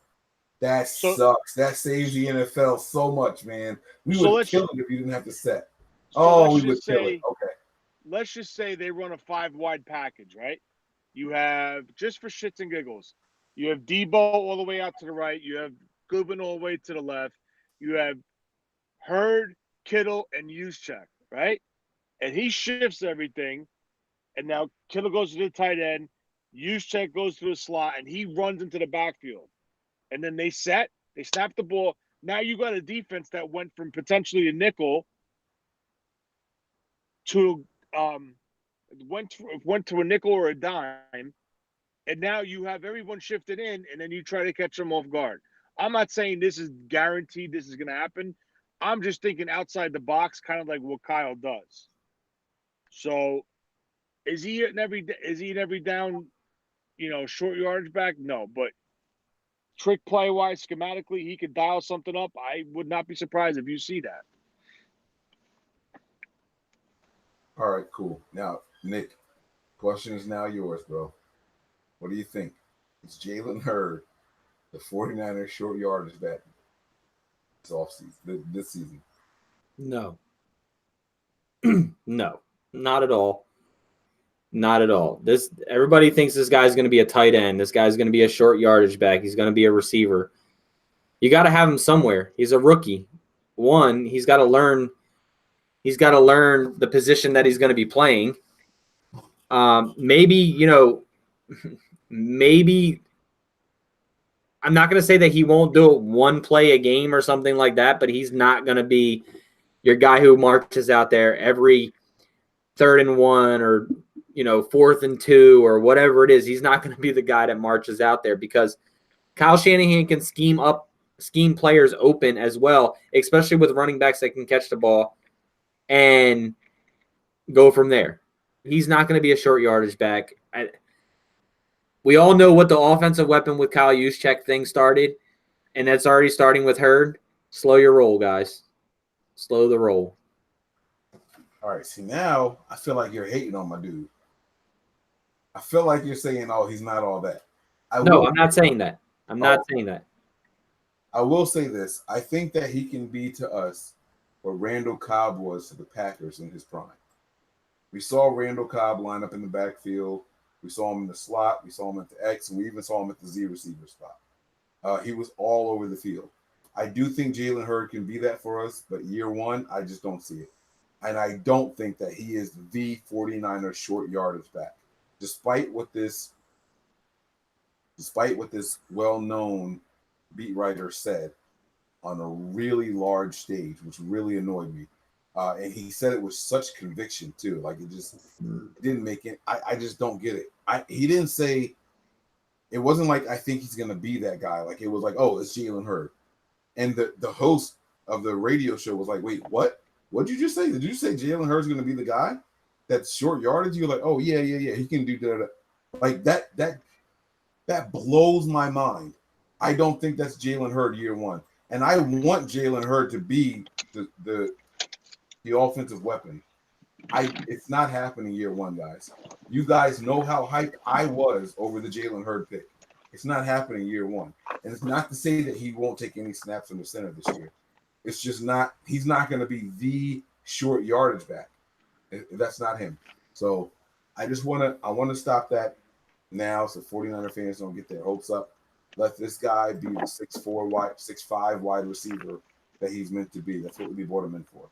That sucks. That saves the NFL so much, man. We would kill it if you didn't have to set. We would kill it. Okay. Let's just say they run a 5 wide package, right? You have, just for shits and giggles, you have Debo all the way out to the right. You have Goodwin all the way to the left. You have Hurd, Kittle, and Juszczyk, right? And he shifts everything. And now Kittle goes to the tight end. Juszczyk goes to the slot, and he runs into the backfield. And then they snap the ball. Now you got a defense that went from potentially a nickel to went to a nickel or a dime, and now you have everyone shifted in, and then you try to catch them off guard. I'm not saying this is guaranteed this is going to happen. I'm just thinking outside the box, kind of like what Kyle does. So, is he in every down, short yardage back? No, but trick play wise, schematically, he could dial something up. I would not be surprised if you see that. All right, cool. Now, Nick, question is now yours, bro. What do you think? Is Jalen Hurd the 49ers short yardage back this season? No. No, not at all. Not at all. Everybody thinks this guy's going to be a tight end. This guy's going to be a short yardage back. He's going to be a receiver. You got to have him somewhere. He's a rookie. One, he's got to learn the position that he's going to be playing. Maybe I'm not going to say that he won't do it one play a game or something like that, but he's not going to be your guy who marches out there every 3rd and 1 or 4th and 2 or whatever it is. He's not going to be the guy that marches out there because Kyle Shanahan can scheme players open as well, especially with running backs that can catch the ball and go from there. He's not going to be a short yardage back. We all know what the offensive weapon with Kyle Juszczyk thing started, and that's already starting with Hurd. Slow your roll, guys. Slow the roll. All right, see, now I feel like you're hating on my dude. I feel like you're saying, oh, he's not all that. I'm not saying that. I'm not saying that. I will say this. I think that he can be to us what Randall Cobb was to the Packers in his prime. We saw Randall Cobb line up in the backfield. We saw him in the slot. We saw him at the X, and we even saw him at the Z receiver spot. He was all over the field. I do think Jalen Hurd can be that for us, but year one, I just don't see it. And I don't think that he is the 49ers short yardage back. Despite what this well-known beat writer said on a really large stage, which really annoyed me. And he said it with such conviction too. Like it just didn't make it. I just don't get it. He didn't say, it wasn't like I think he's gonna be that guy. Like it was like, oh, it's Jalen Hurd. And the host of the radio show was like, wait, what? What'd you just say? Did you say Jalen Hurd's gonna be the guy that's short yardage? You're like, oh yeah, he can do that. Like that blows my mind. I don't think that's Jalen Hurd year one. And I want Jalen Hurd to be the offensive weapon. It's not happening year one, guys. You guys know how hyped I was over the Jalen Hurd pick. It's not happening year one. And it's not to say that he won't take any snaps from the center this year. It's just not, he's not going to be the short yardage back. That's not him. So I want to stop that now so 49er fans don't get their hopes up. Let this guy be the 6'5 wide receiver that he's meant to be. That's what we brought him in for.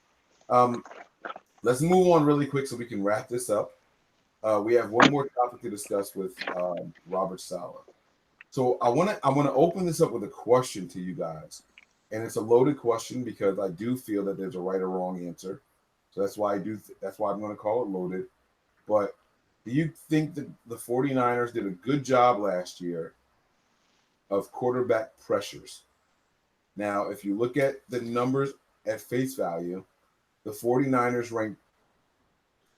Let's move on really quick so we can wrap this up. We have one more topic to discuss with Robert Saleh. So I want to open this up with a question to you guys, and it's a loaded question because I do feel that there's a right or wrong answer. So that's why I'm going to call it loaded. But do you think that the 49ers did a good job last year of quarterback pressures? Now, if you look at the numbers at face value, the 49ers ranked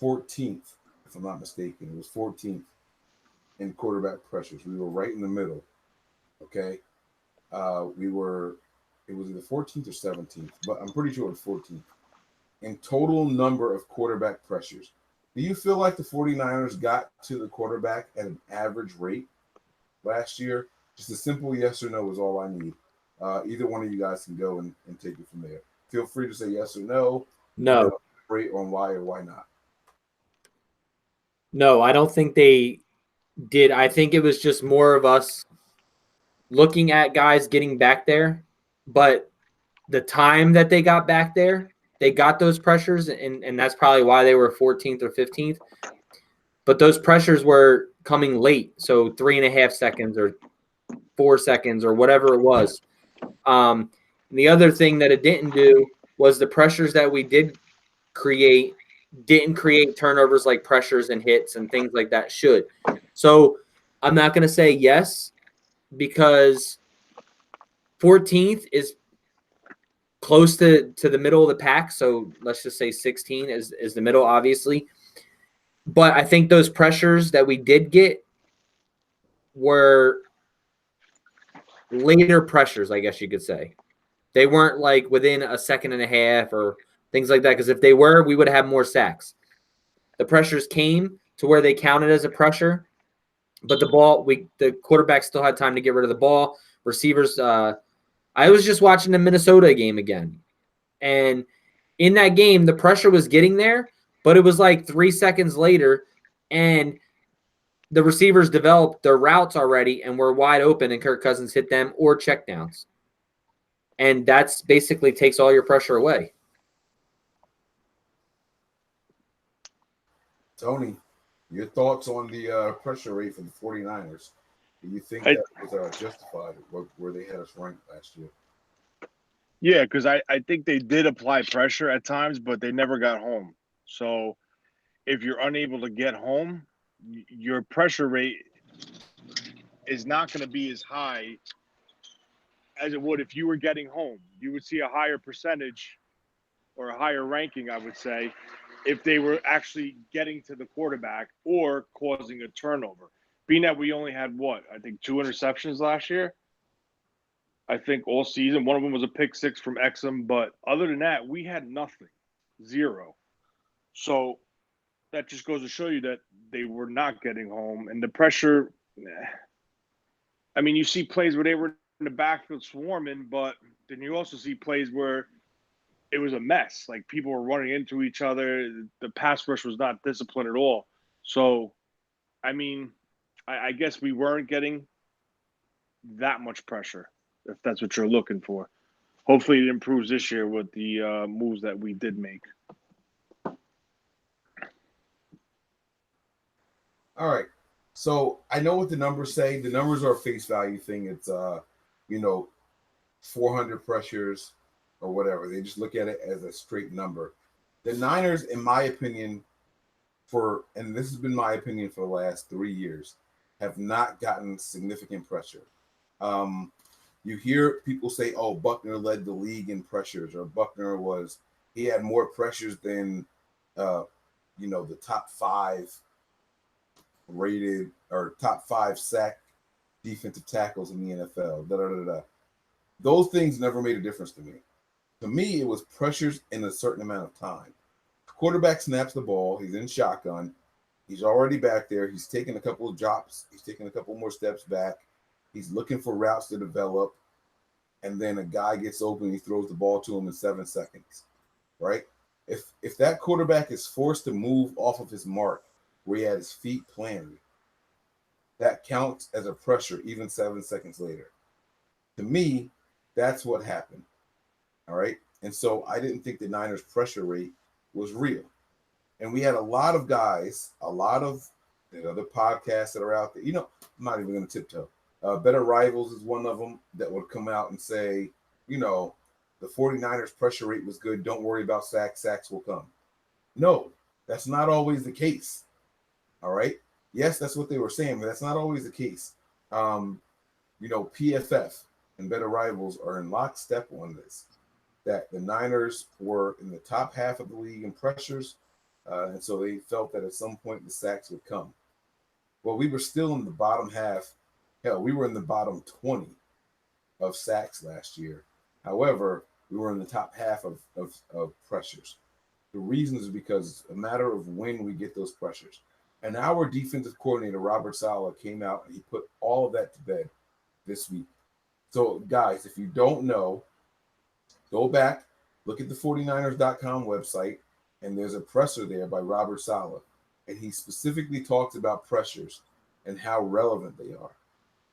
14th, if I'm not mistaken. It was 14th in quarterback pressures. We were right in the middle. Okay. It was either 14th or 17th, but I'm pretty sure it was 14th in total number of quarterback pressures. Do you feel like the 49ers got to the quarterback at an average rate last year? Just a simple yes or no is all I need. Either one of you guys can go and take it from there. Feel free to say yes or no. No. Rate on why or why not. No, I don't think they did. I think it was just more of us looking at guys getting back there, but the time that they got back there, they got those pressures, and that's probably why they were 14th or 15th. But those pressures were coming late, so 3.5 seconds or 4 seconds or whatever it was. The other thing that it didn't do was the pressures that we did create didn't create turnovers like pressures and hits and things like that should. So I'm not going to say yes because 14th is close to the middle of the pack. So let's just say 16 is the middle, obviously. But I think those pressures that we did get were later pressures, I guess you could say. They weren't like within a second and a half or things like that. Because if they were, we would have had more sacks. The pressures came to where they counted as a pressure, but the quarterback still had time to get rid of the ball. Receivers, I was just watching the Minnesota game again. And in that game, the pressure was getting there, but it was like 3 seconds later, and the receivers developed their routes already and were wide open, and Kirk Cousins hit them or checkdowns. And that's basically takes all your pressure away. Tony, your thoughts on the pressure rate for the 49ers? Do you think that was justified where they had us ranked last year? Yeah, because I think they did apply pressure at times, but they never got home. So if you're unable to get home, your pressure rate is not going to be as high as it would if you were getting home. You would see a higher percentage or a higher ranking, I would say, if they were actually getting to the quarterback or causing a turnover. Being that we only had, I think 2 interceptions last year. I think all season. One of them was a pick six from Exum, but other than that, we had nothing. 0. So that just goes to show you that they were not getting home. And the pressure, I mean, you see plays where they were in the backfield swarming, but then you also see plays where it was a mess. Like people were running into each other. The pass rush was not disciplined at all. So, I mean, I guess we weren't getting that much pressure, if that's what you're looking for. Hopefully it improves this year with the moves that we did make. All right. So I know what the numbers say. The numbers are a face value thing. It's 400 pressures or whatever. They just look at it as a straight number. The Niners, in my opinion, and this has been my opinion for the last 3 years, have not gotten significant pressure. You hear people say, "Oh, Buckner led the league in pressures," or Buckner he had more pressures than the top 5 rated or top 5 sack defensive tackles in the NFL. Those things never made a difference to me. To me, it was pressures in a certain amount of time. The quarterback snaps the ball. He's in shotgun. He's already back there. He's taking a couple of drops. He's taking a couple more steps back. He's looking for routes to develop. And then a guy gets open. He throws the ball to him in 7 seconds, right? If that quarterback is forced to move off of his mark where he had his feet planted, that counts as a pressure even 7 seconds later. To me, that's what happened. All right. And so I didn't think the Niners' pressure rate was real. And we had a lot of guys, a lot of the other podcasts that are out there. I'm not even going to tiptoe. Better Rivals is one of them that would come out and say, the 49ers' pressure rate was good. Don't worry about sacks. Sacks will come. No, that's not always the case. All right. Yes, that's what they were saying, but that's not always the case. PFF and Better Rivals are in lockstep on this, that the Niners were in the top half of the league in pressures, and so they felt that at some point the sacks would come. Well, we were still in the bottom half. Hell, we were in the bottom 20 of sacks last year. However, we were in the top half of pressures. The reason is because it's a matter of when we get those pressures. And our defensive coordinator, Robert Saleh, came out and he put all of that to bed this week. So, guys, if you don't know, go back, look at the 49ers.com website, and there's a presser there by Robert Saleh. And he specifically talks about pressures and how relevant they are.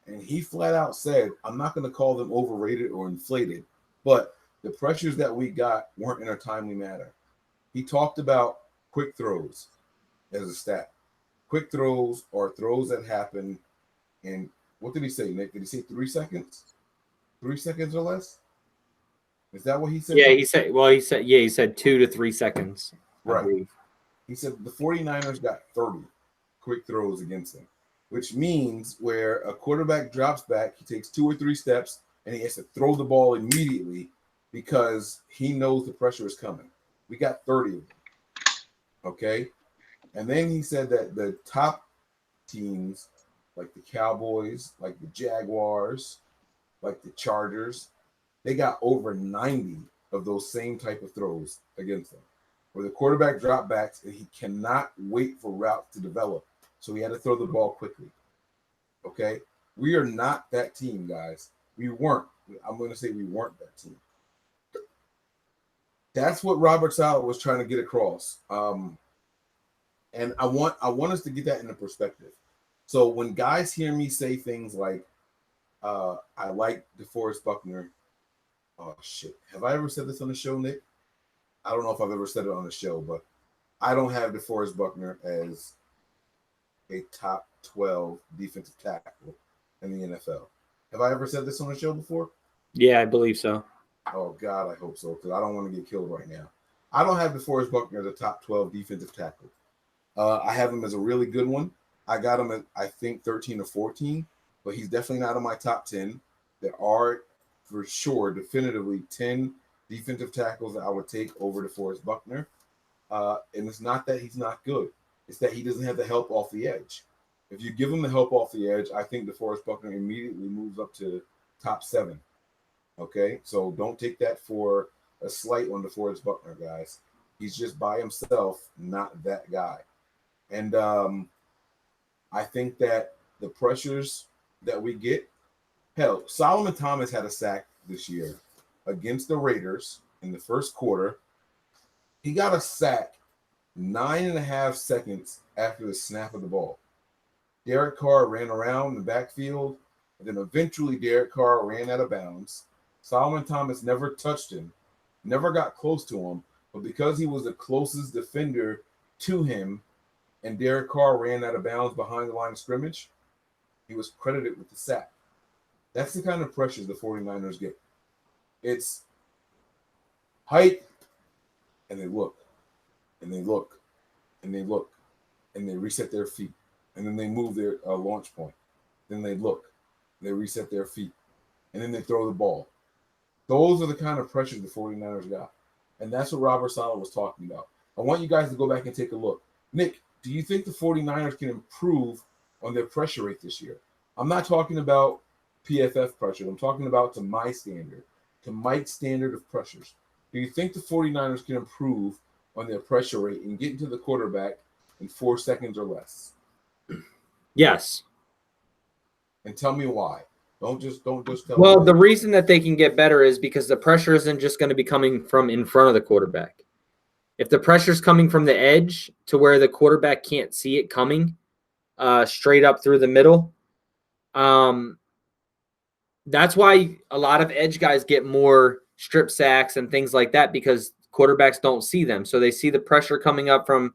And he flat out said, I'm not going to call them overrated or inflated, but the pressures that we got weren't in a timely manner. He talked about quick throws as a stat. Quick throws are throws that happen in, what did he say, Nick? Did he say 3 seconds? 3 seconds or less? Is that what he said? Yeah, he said 2 to 3 seconds. Right. He said the 49ers got 30 quick throws against them, which means where a quarterback drops back, he takes 2 or 3 steps, and he has to throw the ball immediately because he knows the pressure is coming. We got 30 of them. Okay? And then he said that the top teams, like the Cowboys, like the Jaguars, like the Chargers, they got over 90 of those same type of throws against them, where the quarterback drop backs and he cannot wait for routes to develop. So he had to throw the ball quickly. Okay? We are not that team, guys. We weren't. I'm going to say we weren't that team. That's what Robert Saleh was trying to get across. And I want us to get that into perspective. So when guys hear me say things like, I like DeForest Buckner. Oh, shit. Have I ever said this on the show, Nick? I don't know if I've ever said it on the show, but I don't have DeForest Buckner as a top 12 defensive tackle in the NFL. Have I ever said this on the show before? Yeah, I believe so. Oh, God, I hope so, because I don't want to get killed right now. I don't have DeForest Buckner as a top 12 defensive tackle. I have him as a really good one. I got him at, I think, 13 or 14, but he's definitely not on my top 10. There are, for sure, definitively 10 defensive tackles that I would take over DeForest Buckner. And it's not that he's not good. It's that he doesn't have the help off the edge. If you give him the help off the edge, I think DeForest Buckner immediately moves up to top 7. Okay? So don't take that for a slight on DeForest Buckner, guys. He's just by himself, not that guy. And I think that the pressures that we get, hell, Solomon Thomas had a sack this year against the Raiders in the first quarter. He got a sack 9.5 seconds after the snap of the ball. Derek Carr ran around the backfield, and then eventually Derek Carr ran out of bounds. Solomon Thomas never touched him, never got close to him, but because he was the closest defender to him, and Derek Carr ran out of bounds behind the line of scrimmage, he was credited with the sack. That's the kind of pressures the 49ers get. It's height, and they look, and they look, and they look, and they reset their feet, and then they move their launch point. Then they look, they reset their feet, and then they throw the ball. Those are the kind of pressures the 49ers got. And that's what Robert Saleh was talking about. I want you guys to go back and take a look. Nick, do you think the 49ers can improve on their pressure rate this year? I'm not talking about PFF pressure. I'm talking about to my standard, to Mike's standard of pressures. Do you think the 49ers can improve on their pressure rate and get into the quarterback in 4 seconds or less? Yes. And tell me why. Don't just tell me. Well, the reason that they can get better is because the pressure isn't just going to be coming from in front of the quarterback. If the pressure's coming from the edge to where the quarterback can't see it coming straight up through the middle, that's why a lot of edge guys get more strip sacks and things like that, because quarterbacks don't see them. So they see the pressure coming up from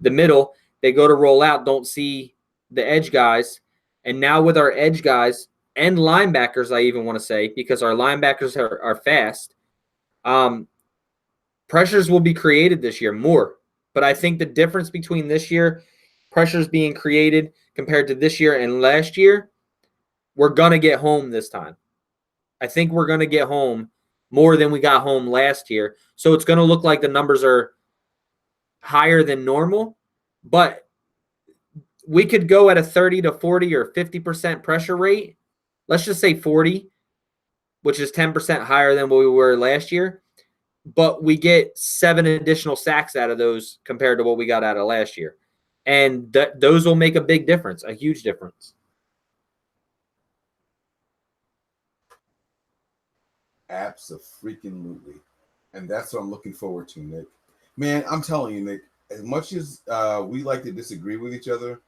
the middle. They go to roll out, don't see the edge guys. And now with our edge guys and linebackers, I even want to say, because our linebackers are fast, pressures will be created this year more. But I think the difference between this year, pressures being created compared to this year and last year, we're going to get home this time. I think we're going to get home more than we got home last year. So it's going to look like the numbers are higher than normal, but we could go at a 30 to 40 or 50% pressure rate. Let's just say 40, which is 10% higher than what we were last year. But we get 7 additional sacks out of those compared to what we got out of last year. And those will make a big difference, a huge difference. Abso-freaking-lutely. And that's what I'm looking forward to, Nick. Man, I'm telling you, Nick, as much as we like to disagree with each other,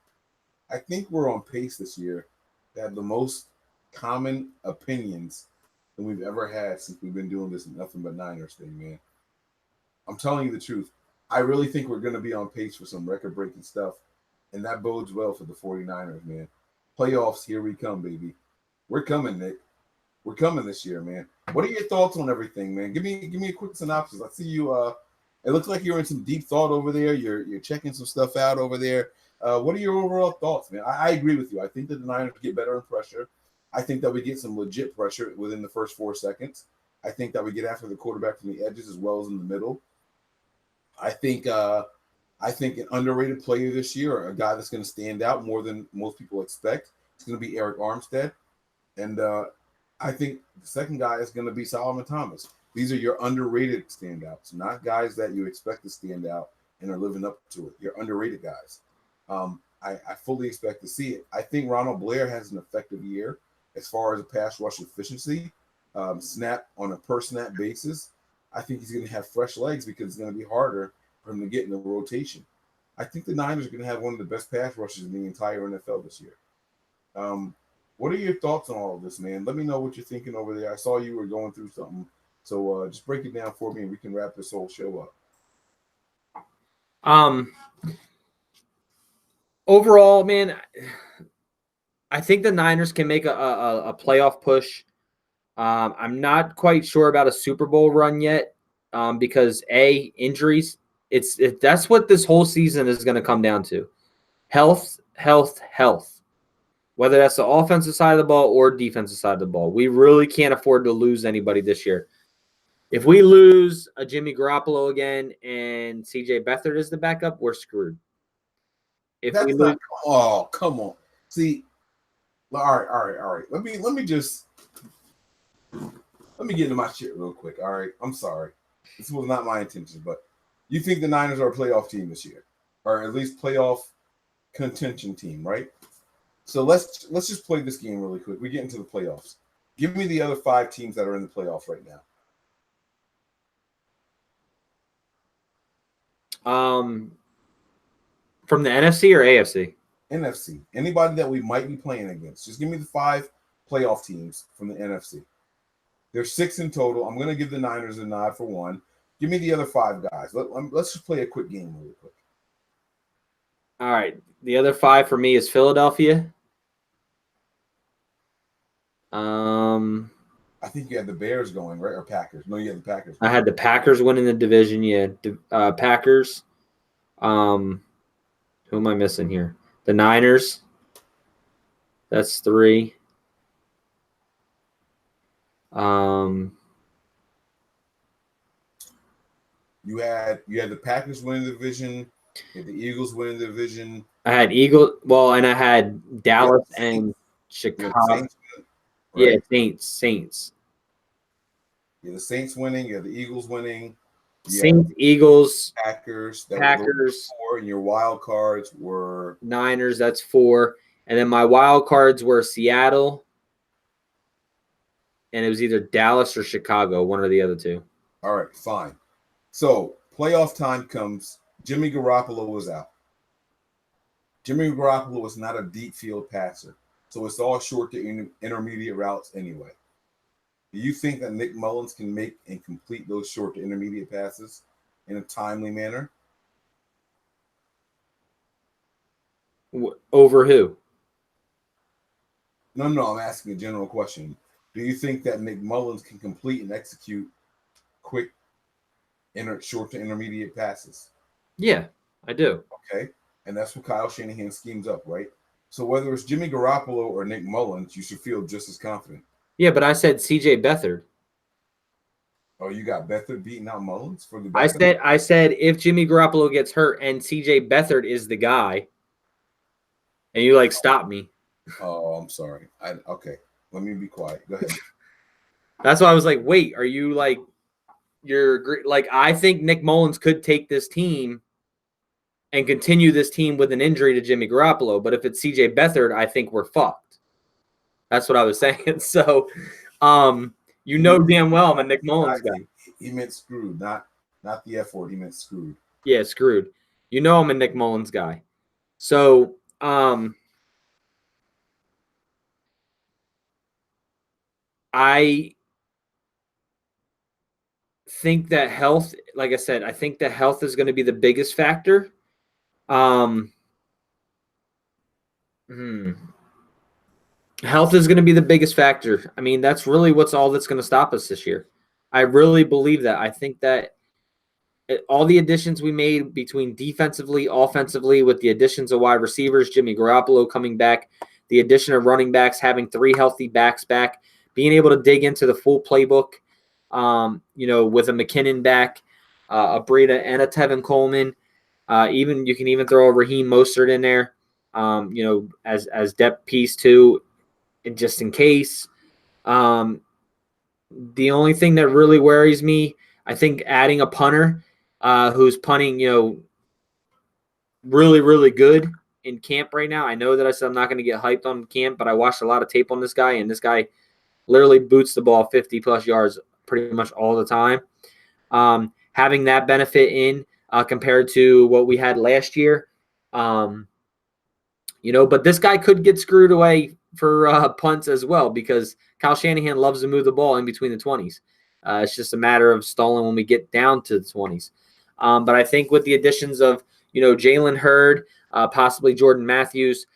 I think we're on pace this year to have the most common opinions than we've ever had since we've been doing this Nothing But Niners thing, man. I'm telling you the truth. I really think we're going to be on pace for some record-breaking stuff, and that bodes well for the 49ers, man. Playoffs, here we come, baby. We're coming, Nick. We're coming this year, man. What are your thoughts on everything, man? Give me a quick synopsis. I see you It looks like you're in some deep thought over there. You're checking some stuff out over there. What are your overall thoughts, man? I agree with you. I think that the Niners get better in pressure. I think that we get some legit pressure within the first 4 seconds. I think that we get after the quarterback from the edges as well as in the middle. I think an underrated player this year, a guy that's going to stand out more than most people expect, is going to be Eric Armstead. And I think the second guy is going to be Solomon Thomas. These are your underrated standouts, not guys that you expect to stand out and are living up to it. You're underrated guys. I fully expect to see it. I think Ronald Blair has an effective year as far as a pass rush efficiency, snap on a per snap basis. I think he's going to have fresh legs because it's going to be harder for him to get in the rotation. I think the Niners are going to have one of the best pass rushes in the entire NFL this year. What are your thoughts on all of this, man? Let me know what you're thinking over there. I saw you were going through something. So just break it down for me and we can wrap this whole show up. Overall, man, I think the Niners can make a playoff push. I'm not quite sure about a Super Bowl run yet because, injuries. That's what this whole season is going to come down to. Health, health, health. Whether that's the offensive side of the ball or defensive side of the ball. We really can't afford to lose anybody this year. If we lose a Jimmy Garoppolo again and CJ Beathard is the backup, we're screwed. Come on. See, all right. Let me get into my shit real quick. All right. I'm sorry. This was not my intention, but you think the Niners are a playoff team this year, or at least playoff contention team, right? So let's just play this game really quick. We get into the playoffs. Give me the other 5 teams that are in the playoffs right now. From the NFC or AFC? NFC. Anybody that we might be playing against. Just give me the 5 playoff teams from the NFC. There's 6 in total. I'm going to give the Niners a nod for 1. Give me the other 5 guys. Let's just play a quick game really quick. All right. The other 5 for me is Philadelphia. I think you had the Bears going, right? Or Packers. No, you had the Packers. I had the Packers winning the division. Yeah, Packers. Who am I missing here? The Niners. That's 3. You had the Packers winning the division. You had the Eagles winning the division. I had Eagles. Well, and I had Dallas and Chicago. Saints, right? Yeah, Saints. Yeah, the Saints winning. You had the Eagles winning. Saints, Eagles, Packers. Packers. 4, and your wild cards were Niners. That's 4. And then my wild cards were Seattle. And it was either Dallas or Chicago, one or the other 2. All right, fine. So playoff time comes. Jimmy Garoppolo was out. Jimmy Garoppolo is not a deep field passer. So it's all short to intermediate routes anyway. Do you think that Nick Mullins can make and complete those short to intermediate passes in a timely manner? Over who? No, I'm asking a general question. Do you think that Nick Mullins can complete and execute quick, short to intermediate passes? Yeah, I do. Okay, and that's what Kyle Shanahan schemes up, right? So whether it's Jimmy Garoppolo or Nick Mullins, you should feel just as confident. Yeah, but I said CJ Beathard. Oh, you got Beathard beating out Mullins for the backup? I said if Jimmy Garoppolo gets hurt and CJ Beathard is the guy, and you stop me. Oh, I'm sorry. Okay. Let me be quiet. Go ahead. That's why I was like, wait, are you I think Nick Mullins could take this team and continue this team with an injury to Jimmy Garoppolo. But if it's CJ Beathard, I think we're fucked. That's what I was saying. So, damn well I'm a Nick Mullins guy. He meant screwed, not the F word. He meant screwed. Yeah, screwed. I'm a Nick Mullins guy. So, I think that health, like I said, I think that health is going to be the biggest factor. Health is going to be the biggest factor. I mean, that's really all that's going to stop us this year. I really believe that. I think that all the additions we made between defensively, offensively, with the additions of wide receivers, Jimmy Garoppolo coming back, the addition of running backs, having 3 healthy backs back, being able to dig into the full playbook, with a McKinnon back, a Breida, and a Tevin Coleman. Even you can even throw a Raheem Mostert in there, as depth piece too, just in case. The only thing that really worries me, I think, adding a punter who's punting, really, really good in camp right now. I know that I said I'm not going to get hyped on camp, but I watched a lot of tape on this guy, and this guy literally boots the ball 50-plus yards pretty much all the time. Having that benefit in compared to what we had last year, but this guy could get screwed away for punts as well because Kyle Shanahan loves to move the ball in between the 20s. It's just a matter of stalling when we get down to the 20s. But I think with the additions of, Jalen Hurd, possibly Jordan Matthews,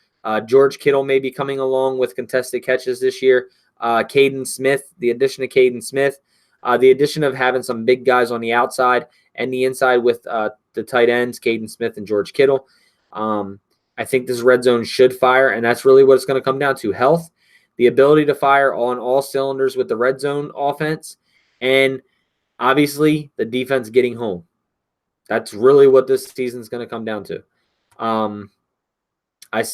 George Kittle may be coming along with contested catches this year. Caden Smith, the addition of Caden Smith, the addition of having some big guys on the outside and the inside with the tight ends, Caden Smith and George Kittle. I think this red zone should fire, and that's really what it's going to come down to: health, the ability to fire on all cylinders with the red zone offense, and obviously the defense getting home. That's really what this season is going to come down to.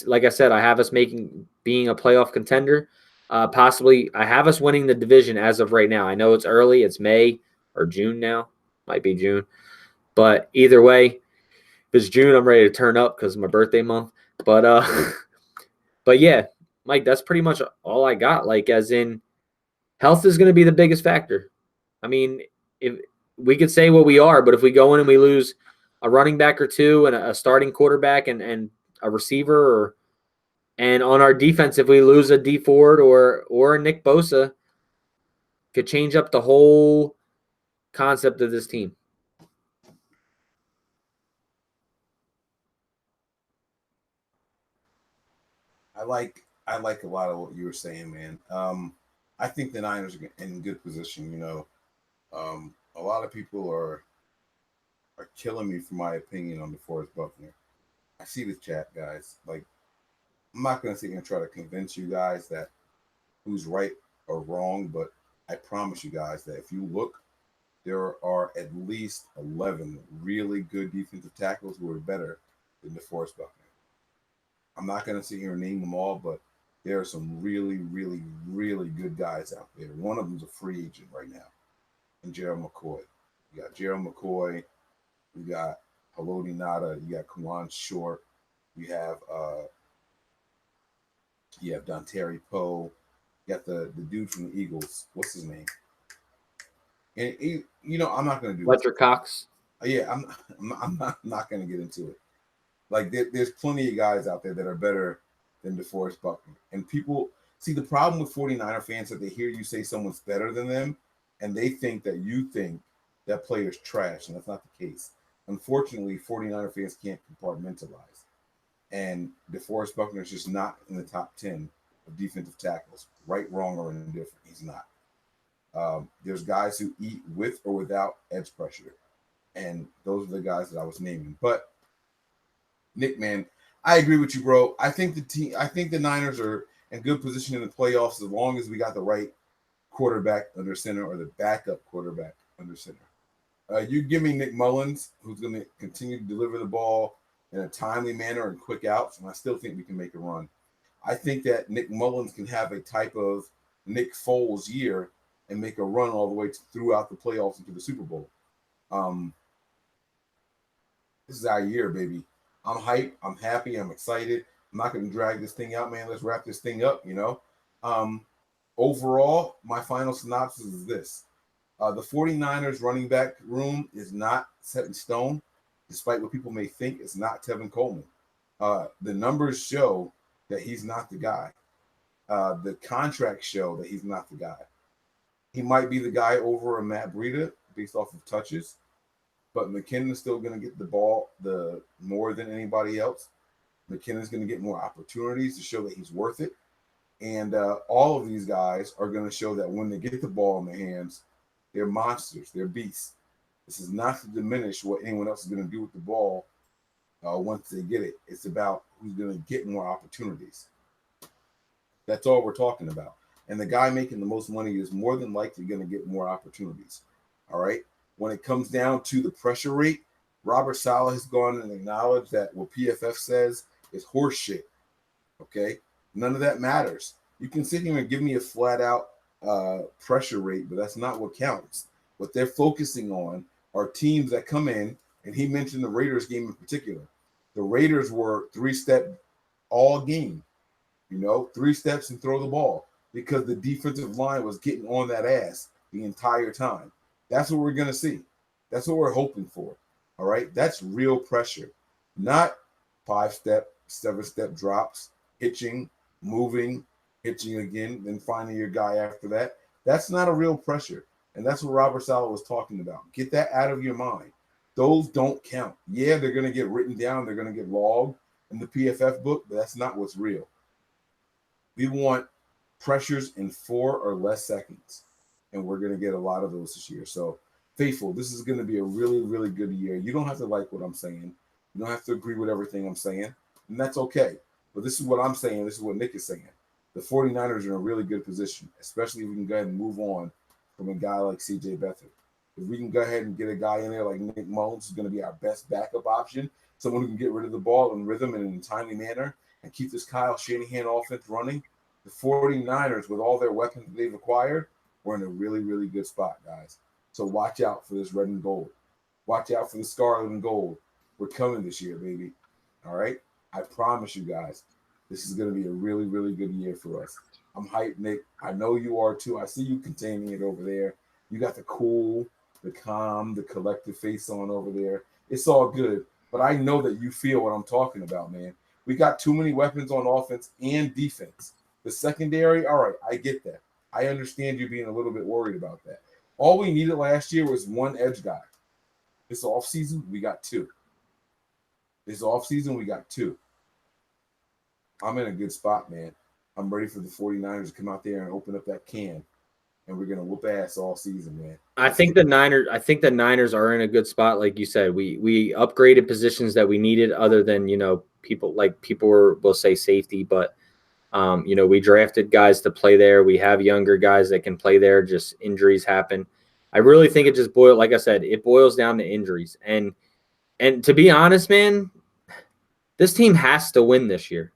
Like I said, I have us being a playoff contender. Possibly, I have us winning the division as of right now. I know it's early; it's May or June now, might be June, but either way, if it's June, I'm ready to turn up because it's my birthday month. But but yeah, Mike, that's pretty much all I got. Like, as in, health is going to be the biggest factor. I mean, if we could say what we are, but if we go in and we lose a running back or two and a starting quarterback and a receiver, and on our defense, if we lose a D Ford or a Nick Bosa, could change up the whole concept of this team. I like a lot of what you were saying, man. I think the Niners are in good position. A lot of people are killing me for my opinion on DeForest Buckner. I see the chat, guys. Like, I'm not going to sit here and try to convince you guys that who's right or wrong, but I promise you guys that if you look, there are at least 11 really good defensive tackles who are better than DeForest Buckner. I'm not going to sit here and name them all, but there are some really, really, really good guys out there. One of them's a free agent right now, and Gerald McCoy. You got Gerald McCoy. You got Haloti Nada. You got Kawan Short. You have Dontari Poe. You got the dude from the Eagles. What's his name? And I'm not going to do Fletcher Cox. Yeah, I'm not going to get into it. Like, there's plenty of guys out there that are better than DeForest Buckner. And people see the problem with 49er fans that they hear you say someone's better than them, and they think that you think that player's trash, and that's not the case. Unfortunately, 49er fans can't compartmentalize. And DeForest Buckner is just not in the top 10 of defensive tackles. Right, wrong, or indifferent. He's not. There's guys who eat with or without edge pressure. And those are the guys that I was naming. But Nick, man, I agree with you, bro. I think the Niners are in good position in the playoffs as long as we got the right quarterback under center or the backup quarterback under center. You give me Nick Mullins, who's going to continue to deliver the ball in a timely manner and quick outs, and I still think we can make a run. I think that Nick Mullins can have a type of Nick Foles year and make a run all the way throughout the playoffs into the Super Bowl. This is our year, baby. I'm hyped. I'm happy. I'm excited. I'm not going to drag this thing out, man. Let's wrap this thing up, Overall, my final synopsis is this. The 49ers running back room is not set in stone, despite what people may think. It's not Tevin Coleman. The numbers show that he's not the guy. The contracts show that he's not the guy. He might be the guy over a Matt Breida based off of touches, but McKinnon's still going to get the ball more than anybody else. McKinnon's going to get more opportunities to show that he's worth it. And all of these guys are going to show that when they get the ball in their hands, they're monsters. They're beasts. This is not to diminish what anyone else is going to do with the ball once they get it. It's about who's going to get more opportunities. That's all we're talking about. And the guy making the most money is more than likely going to get more opportunities. All right. When it comes down to the pressure rate, Robert Saleh has gone and acknowledged that what PFF says is horse shit. Okay. None of that matters. You can sit here and give me a flat out pressure rate, but that's not what counts. What they're focusing on are teams that come in, and he mentioned the Raiders game in particular. The Raiders were 3-step all game, 3 steps and throw the ball because the defensive line was getting on that ass the entire time. That's what we're going to see. That's what we're hoping for. All right. That's real pressure, not 5-step, 7-step drops, hitching, moving, hitching again, then finding your guy after that. That's not a real pressure. And that's what Robert Saleh was talking about. Get that out of your mind. Those don't count. Yeah, they're going to get written down. They're going to get logged in the PFF book, but that's not what's real. We want pressures in 4 or less seconds, and we're going to get a lot of those this year. So, faithful, this is going to be a really, really good year. You don't have to like what I'm saying. You don't have to agree with everything I'm saying, and that's okay. But this is what I'm saying. This is what Nick is saying. The 49ers are in a really good position, especially if we can go ahead and move on from a guy like C.J. Beathard. If we can go ahead and get a guy in there like Nick Mullins, who's going to be our best backup option, someone who can get rid of the ball in rhythm and in a timely manner and keep this Kyle Shanahan offense running, the 49ers, with all their weapons that they've acquired, we're in a really, really good spot, guys. So watch out for this red and gold. Watch out for the scarlet and gold. We're coming this year, baby. All right? I promise you guys, this is going to be a really, really good year for us. I'm hyped, Nick. I know you are too. I see you containing it over there. You got the cool, the calm, the collective face on over there. It's all good. But I know that you feel what I'm talking about, man. We got too many weapons on offense and defense. The secondary, all right, I get that. I understand you being a little bit worried about that. All we needed last year was one edge guy. This offseason, we got 2. This offseason, we got 2. I'm in a good spot, man. I'm ready for the 49ers to come out there and open up that can, and we're gonna whoop ass all season, man. I think the Niners are in a good spot, like you said. We upgraded positions that we needed, other than people will say safety, but we drafted guys to play there. We have younger guys that can play there. Just injuries happen. I really think it just it boils down to injuries. And to be honest, man, this team has to win this year.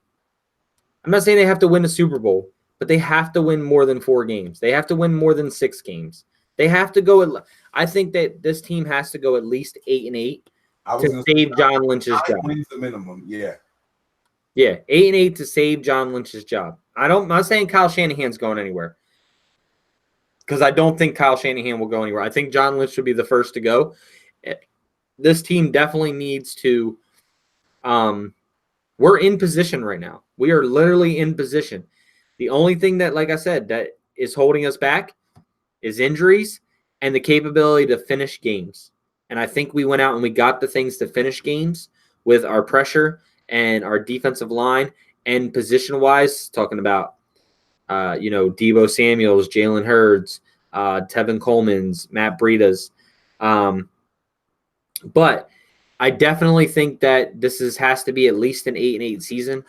I'm not saying they have to win the Super Bowl, but they have to win more than 4 games. They have to win more than 6 games. They have to go. I think that this team has to go at least 8-8 to save John Lynch's job. Wins the minimum, yeah. Yeah, 8-8 to save John Lynch's job. I'm not saying Kyle Shanahan's going anywhere, because I don't think Kyle Shanahan will go anywhere. I think John Lynch should be the first to go. This team definitely needs to. We're in position right now. We are literally in position. The only thing that, like I said, that is holding us back is injuries and the capability to finish games. And I think we went out and we got the things to finish games with our pressure and our defensive line, and position-wise, talking about, Deebo Samuels, Jalen Hurds, Tevin Coleman's, Matt Breida's. But I definitely think that this has to be at least an 8-8 season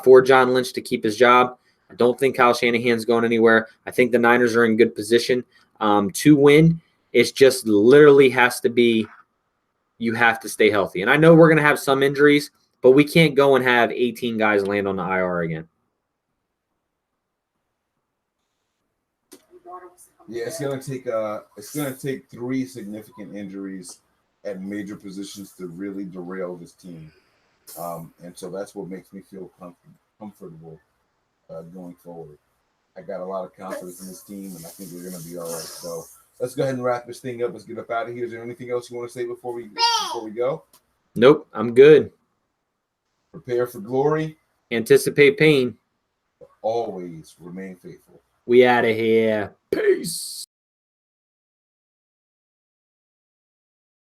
for John Lynch to keep his job. I don't think Kyle Shanahan's going anywhere. I think the Niners are in good position to win. It just literally has to be, you have to stay healthy. And I know we're going to have some injuries, but we can't go and have 18 guys land on the IR again. Yeah, it's gonna take 3 significant injuries at major positions to really derail this team, and so that's what makes me feel comfortable going forward. I got a lot of confidence in this team, and I think we're gonna be all right. So let's go ahead and wrap this thing up. Let's get up out of here. Is there anything else you want to say before we go? Nope, I'm good. Prepare for glory. Anticipate pain. Always remain faithful. We out of here. Peace.